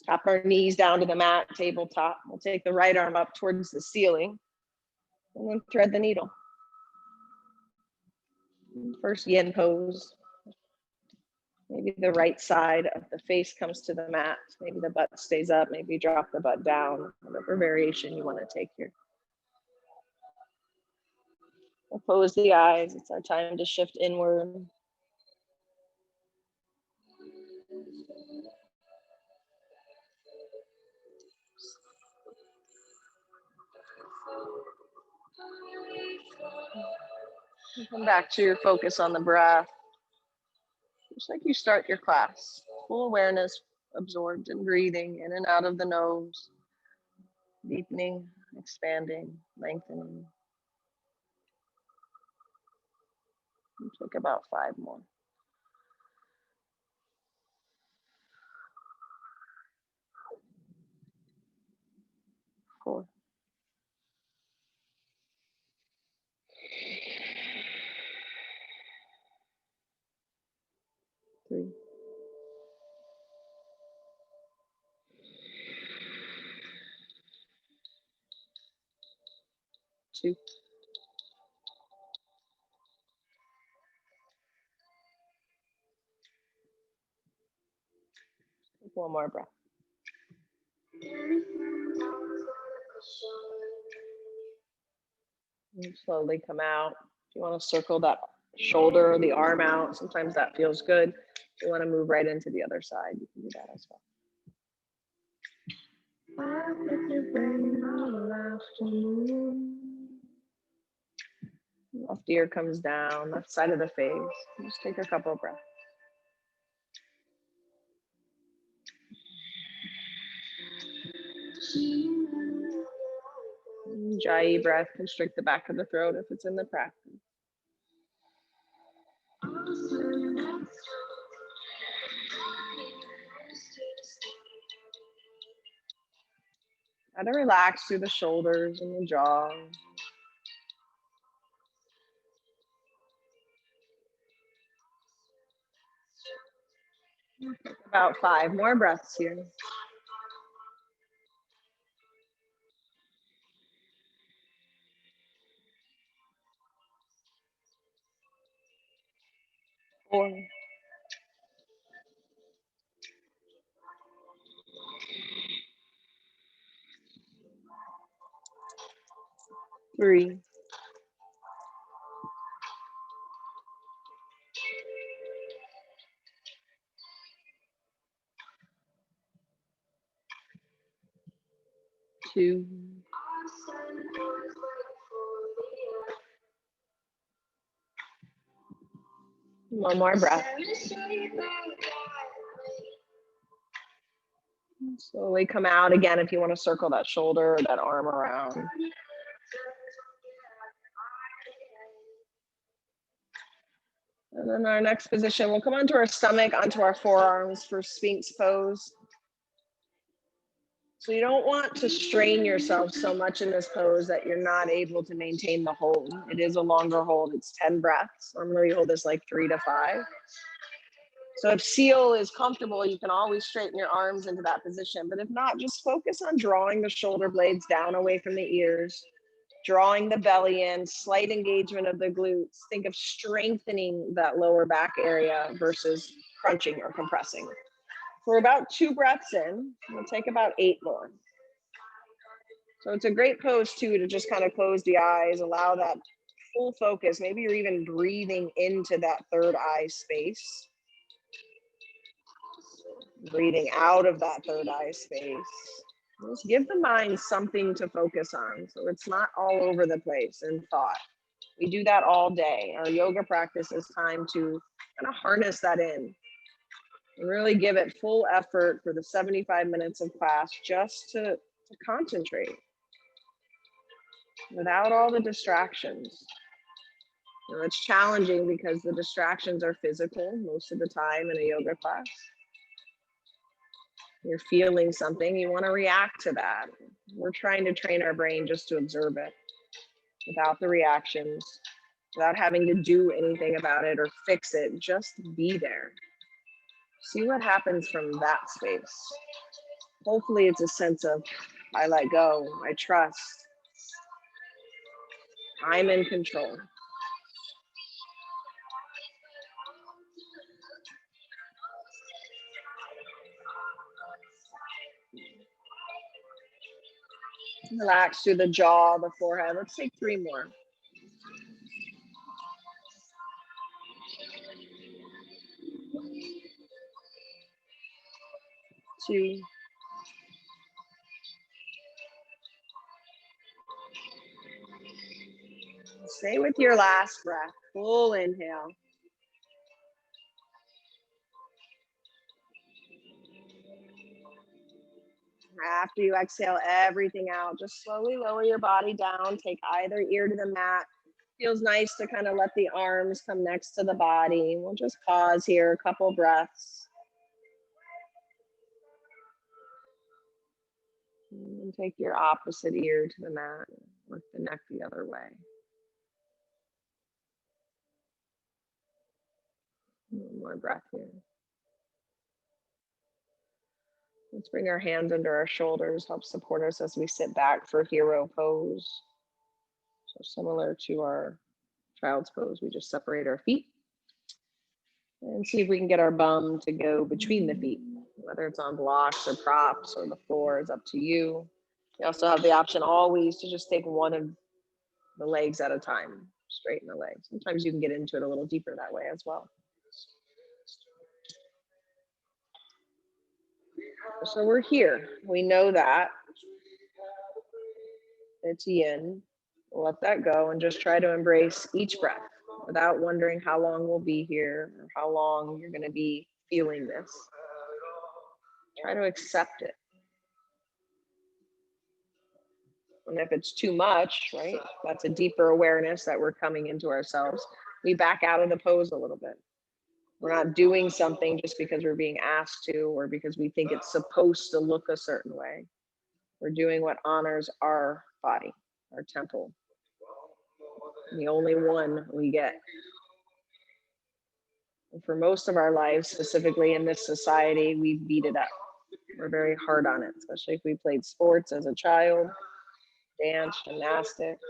Tap our knees down to the mat, tabletop. We'll take the right arm up towards the ceiling and then thread the needle. First yin pose. Maybe the right side of the face comes to the mat. Maybe the butt stays up. Maybe drop the butt down. Whatever variation you want to take here. We'll close the eyes. It's our time to shift inward. Come back to your focus on the breath. Just like you start your class. Full awareness, absorbed in breathing in and out of the nose. Deepening, expanding, lengthening. Take about 5 more. 4. 3. 2. Take one more breath. And slowly come out. If you want to circle that shoulder or the arm out, sometimes that feels good. If you want to move right into the other side, you can do that as well. Left ear comes down, left side of the face. Just take a couple of breaths. Ujjayi breath, constrict the back of the throat if it's in the practice. Try to relax through the shoulders and the jaw. Take about 5 more breaths here. 4, 3, 2, 1 more breath. Slowly come out again if you want to circle that shoulder or that arm around. And then our next position, we'll come onto our stomach, onto our forearms for Sphinx pose. So you don't want to strain yourself so much in this pose that you're not able to maintain the hold. It is a longer hold, it's 10 breaths. Normally you hold this like 3 to 5. So if seal is comfortable, you can always straighten your arms into that position. But if not, just focus on drawing the shoulder blades down away from the ears, drawing the belly in, slight engagement of the glutes. Think of strengthening that lower back area versus crunching or compressing. We're about 2 breaths in. We'll take about 8 more. So it's a great pose too to just kind of close the eyes, allow that full focus. Maybe you're even breathing into that third eye space. Breathing out of that third eye space. Just give the mind something to focus on so it's not all over the place in thought. We do that all day. Our yoga practice is time to kind of harness that in and really give it full effort for the 75 minutes of class just to concentrate without all the distractions. You know, it's challenging because the distractions are physical most of the time in a yoga class. You're feeling something, you want to react to that. We're trying to train our brain just to observe it without the reactions, without having to do anything about it or fix it, just be there. See what happens from that space. Hopefully it's a sense of, I let go, I trust, I'm in control. Relax through the jaw, the forehead. Let's take 3 more. 2. Stay with your last breath. Full inhale. After you exhale everything out, just slowly lower your body down. Take either ear to the mat. Feels nice to kind of let the arms come next to the body. We'll just pause here, a couple breaths. And take your opposite ear to the mat. Work the neck the other way. One more breath here. Let's bring our hands under our shoulders, help support us as we sit back for hero pose. So similar to our child's pose, we just separate our feet and see if we can get our bum to go between the feet, whether it's on blocks or props or the floor is up to you. You also have the option always to just take one of the legs at a time, straighten the legs. Sometimes you can get into it a little deeper that way as well. So we're here. We know that. It's yin. Let that go and just try to embrace each breath without wondering how long we'll be here or how long you're going to be feeling this. Try to accept it. And if it's too much, right, that's a deeper awareness that we're coming into ourselves. We back out of the pose a little bit. We're not doing something just because we're being asked to or because we think it's supposed to look a certain way. We're doing what honors our body, our temple. The only one we get. And for most of our lives, specifically in this society, we beat it up. We're very hard on it, especially if we played sports as a child, dance, gymnastics,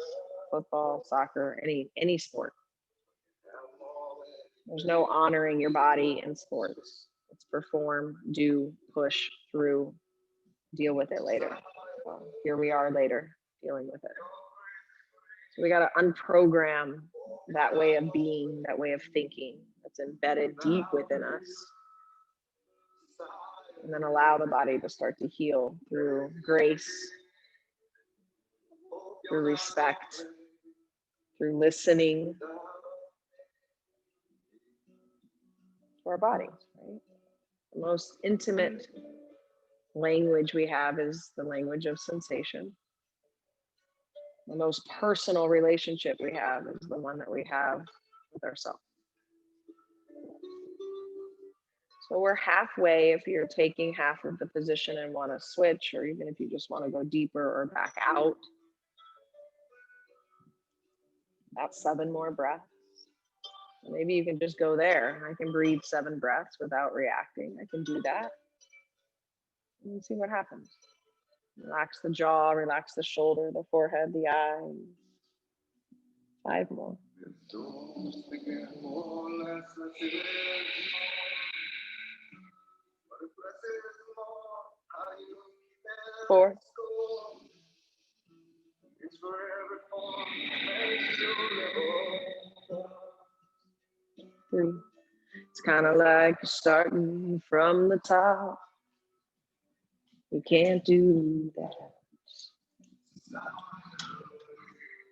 football, soccer, any sport. There's no honoring your body in sports. It's perform, do, push, through, deal with it later. Well, here we are later dealing with it. So we got to unprogram that way of being, that way of thinking that's embedded deep within us. And then allow the body to start to heal through grace, through respect, through listening to our bodies, right? The most intimate language we have is the language of sensation. The most personal relationship we have is the one that we have with ourselves. So we're halfway if you're taking half of the position and want to switch, or even if you just want to go deeper or back out. About 7 more breaths. Maybe you can just go there. I can breathe 7 breaths without reacting. I can do that. And see what happens. Relax the jaw, relax the shoulder, the forehead, the eyes. 5 more. 4. 3. It's kind of like starting from the top. You can't do that.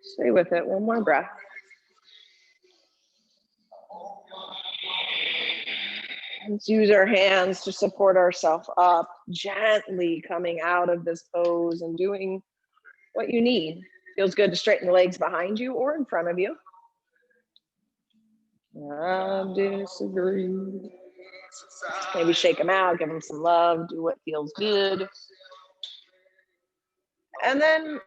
Stay with it. 1 more breath. Let's use our hands to support ourselves up, gently coming out of this pose and doing what you need. Feels good to straighten the legs behind you or in front of you. I disagree. Maybe shake them out, give them some love, do what feels good. And then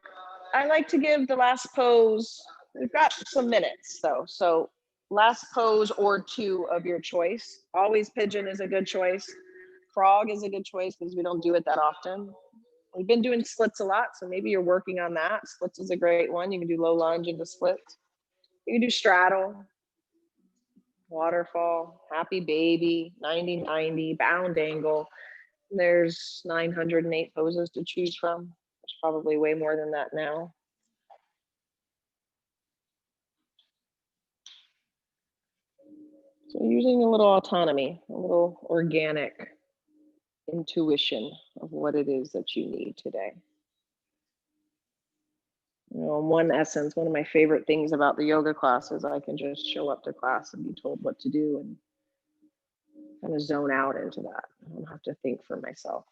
I like to give the last pose, we've got some minutes though, so last pose or 2 of your choice. Always pigeon is a good choice. Frog is a good choice because we don't do it that often. We've been doing splits a lot, so maybe you're working on that. Splits is a great one. You can do low lunge into splits. You can do straddle, waterfall, happy baby, 90-90, bound angle. There's 908 poses to choose from. There's probably way more than that now. So using a little autonomy, a little organic intuition of what it is that you need today. You know, in one essence, one of my favorite things about the yoga class is I can just show up to class and be told what to do and kind of zone out into that. I don't have to think for myself.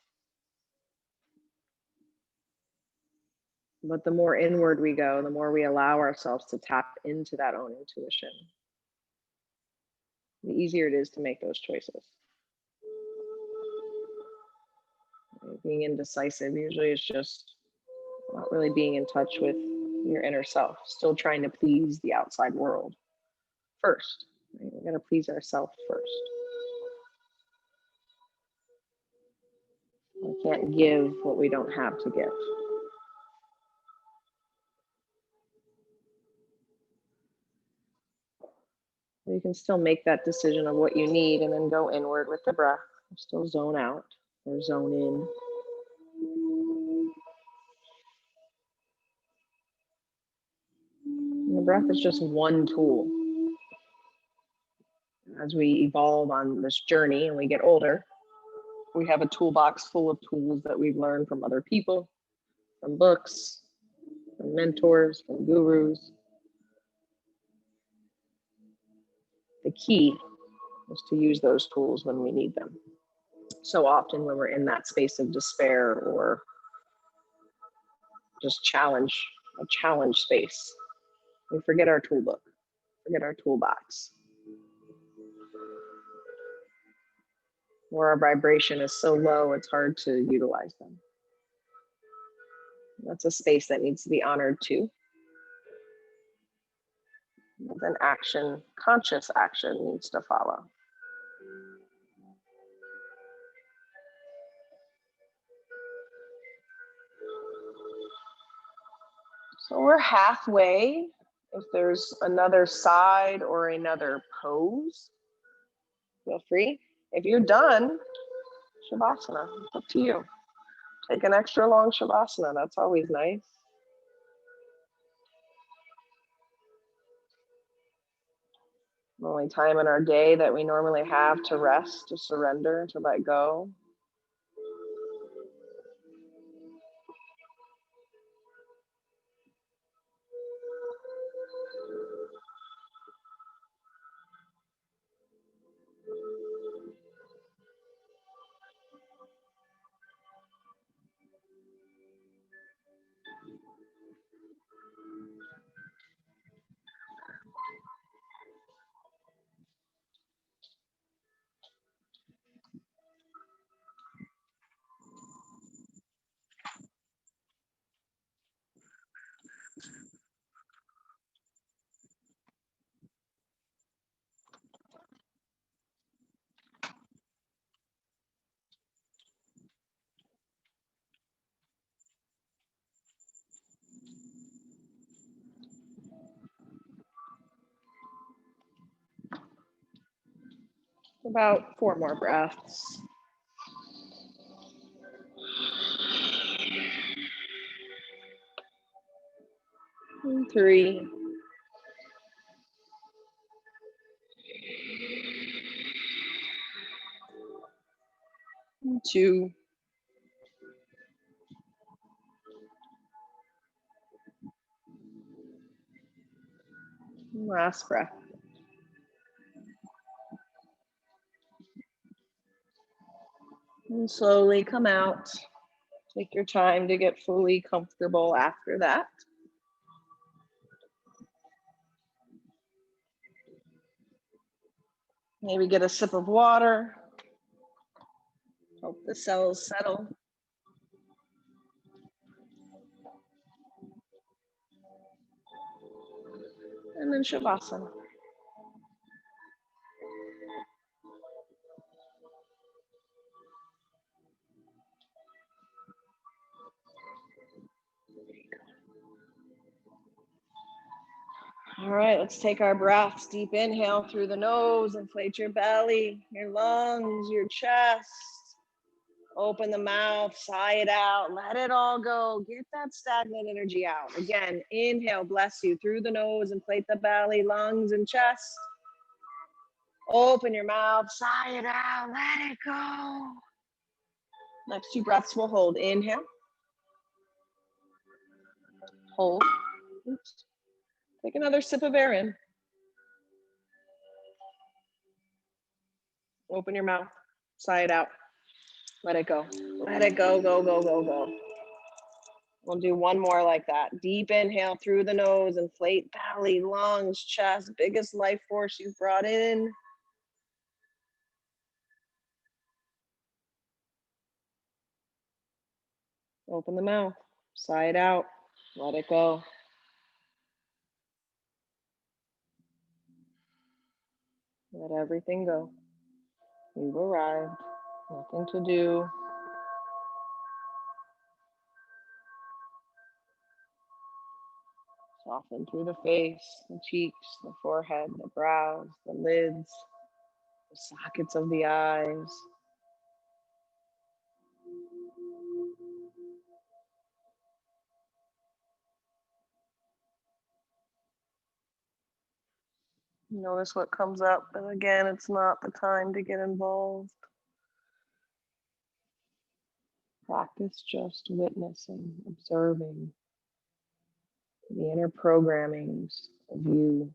But the more inward we go, the more we allow ourselves to tap into that own intuition, the easier it is to make those choices. Being indecisive usually is just not really being in touch with your inner self, still trying to please the outside world first. Right? We're going to please ourselves first. We can't give what we don't have to give. You can still make that decision of what you need and then go inward with the breath. Still zone out or zone in. And the breath is just one tool. As we evolve on this journey and we get older, we have a toolbox full of tools that we've learned from other people, from books, from mentors, from gurus. The key is to use those tools when we need them. So often when we're in that space of despair or just a challenge space, we forget our toolbook, forget our toolbox. Where our vibration is so low, it's hard to utilize them. That's a space that needs to be honored too. Then action, conscious action needs to follow. So we're halfway. If there's another side or another pose feel free. If you're done, Shavasana, it's up to you. Take an extra long Shavasana, that's always nice. The only time in our day that we normally have to rest, to surrender, to let go. About 4 more breaths. And 3. And 2. And last breath. And slowly come out. Take your time to get fully comfortable after that. Maybe get a sip of water. Help the cells settle. And then Shavasana. All right, let's take our breaths. Deep inhale through the nose, inflate your belly, your lungs, your chest. Open the mouth, sigh it out, let it all go. Get that stagnant energy out. Again, inhale, bless you through the nose, inflate the belly, lungs, and chest. Open your mouth, sigh it out, let it go. Next 2 breaths we'll hold. Inhale. Hold. Oops. Take another sip of air in. Open your mouth, sigh it out. Let it go. Let it go, go, go, go, go. We'll do 1 more like that. Deep inhale through the nose, inflate belly, lungs, chest, biggest life force you've brought in. Open the mouth, sigh it out, let it go. Let everything go. You've arrived, nothing to do. Soften through the face, the cheeks, the forehead, the brows, the lids, the sockets of the eyes. Notice what comes up, but again, it's not the time to get involved. Practice just witnessing, observing the inner programmings of you.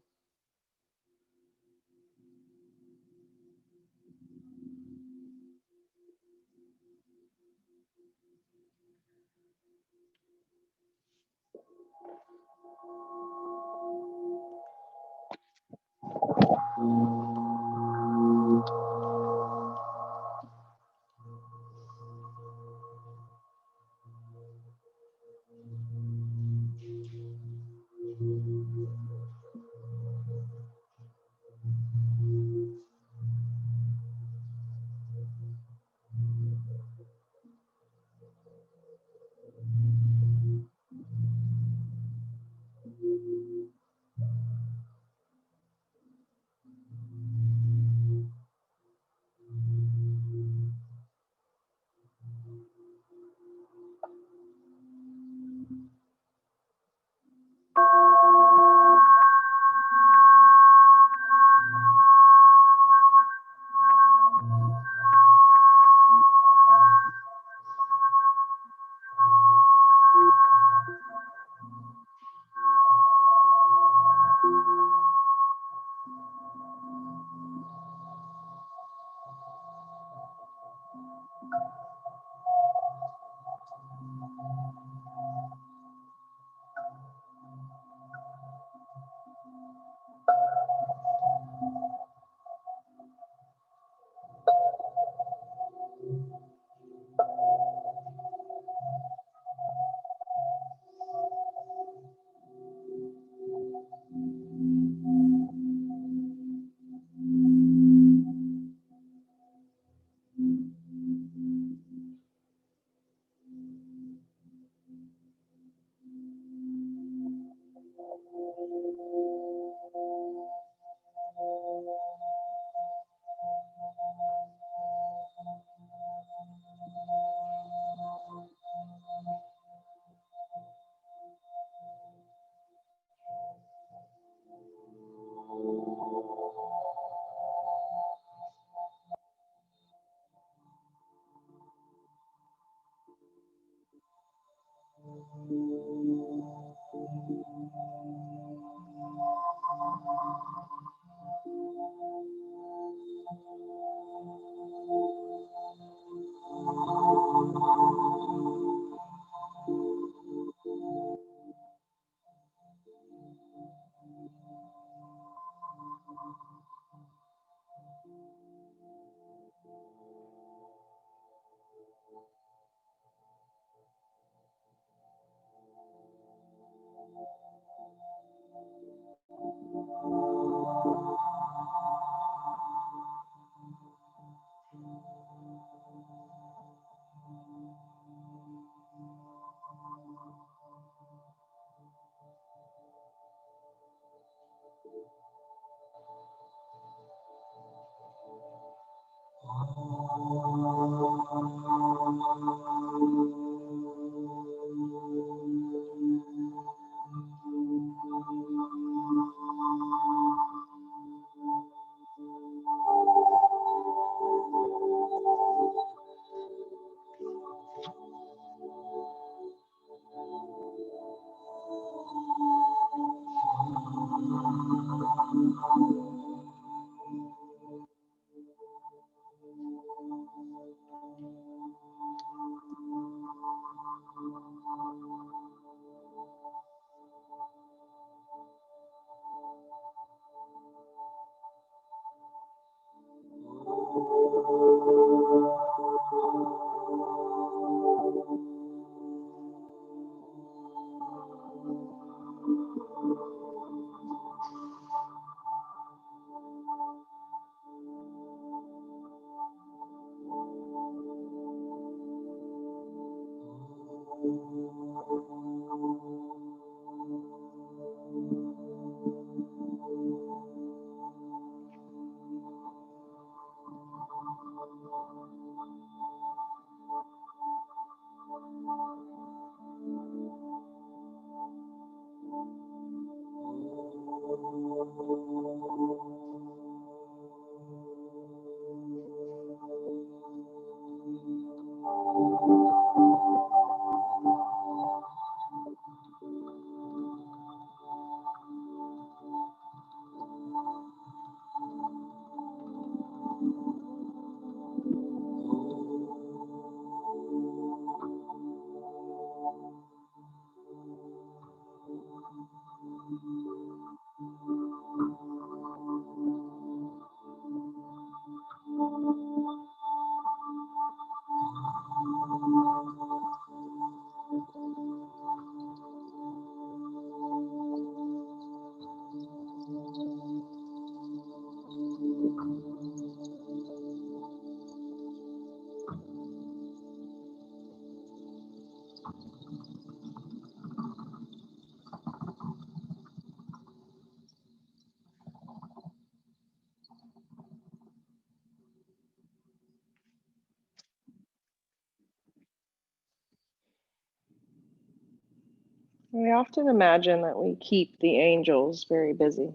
We often imagine that we keep the angels very busy.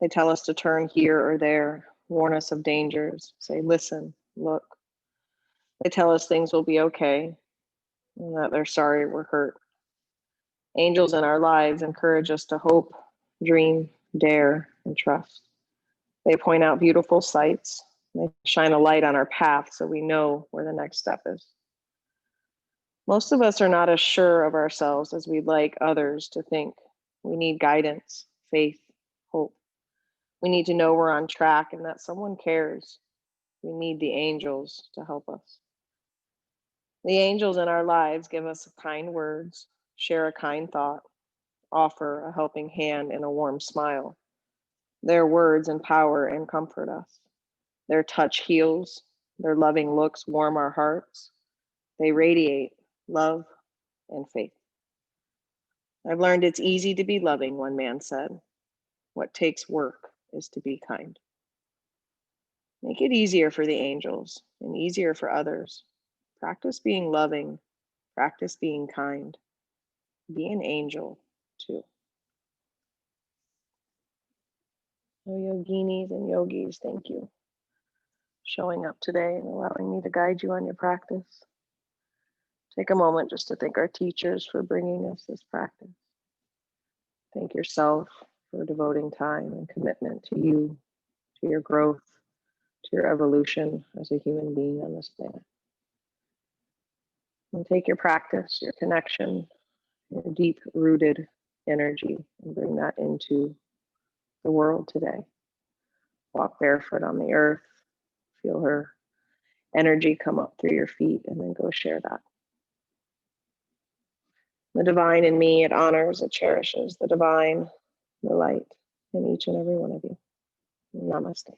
They tell us to turn here or there, warn us of dangers, say, listen, look. They tell us things will be okay and that they're sorry we're hurt. Angels in our lives encourage us to hope, dream, dare, and trust. They point out beautiful sights. They shine a light on our path so we know where the next step is. Most of us are not as sure of ourselves as we'd like others to think. We need guidance, faith, hope. We need to know we're on track and that someone cares. We need the angels to help us. The angels in our lives give us kind words, share a kind thought, offer a helping hand and a warm smile. Their words empower and comfort us. Their touch heals. Their loving looks warm our hearts. They radiate love and faith. I've learned it's easy to be loving, one man said. What takes work is to be kind. Make it easier for the angels and easier for others. Practice being loving. Practice being kind. Be an angel too. Oh, yoginis and yogis, thank you. Showing up today and allowing me to guide you on your practice. Take a moment just to thank our teachers for bringing us this practice. Thank yourself for devoting time and commitment to you, to your growth, to your evolution as a human being on this planet. And take your practice, your connection, your deep rooted energy, and bring that into the world today. Walk barefoot on the earth, feel her energy come up through your feet, and then go share that. The divine in me, it honors, it cherishes the divine, the light in each and every one of you. Namaste.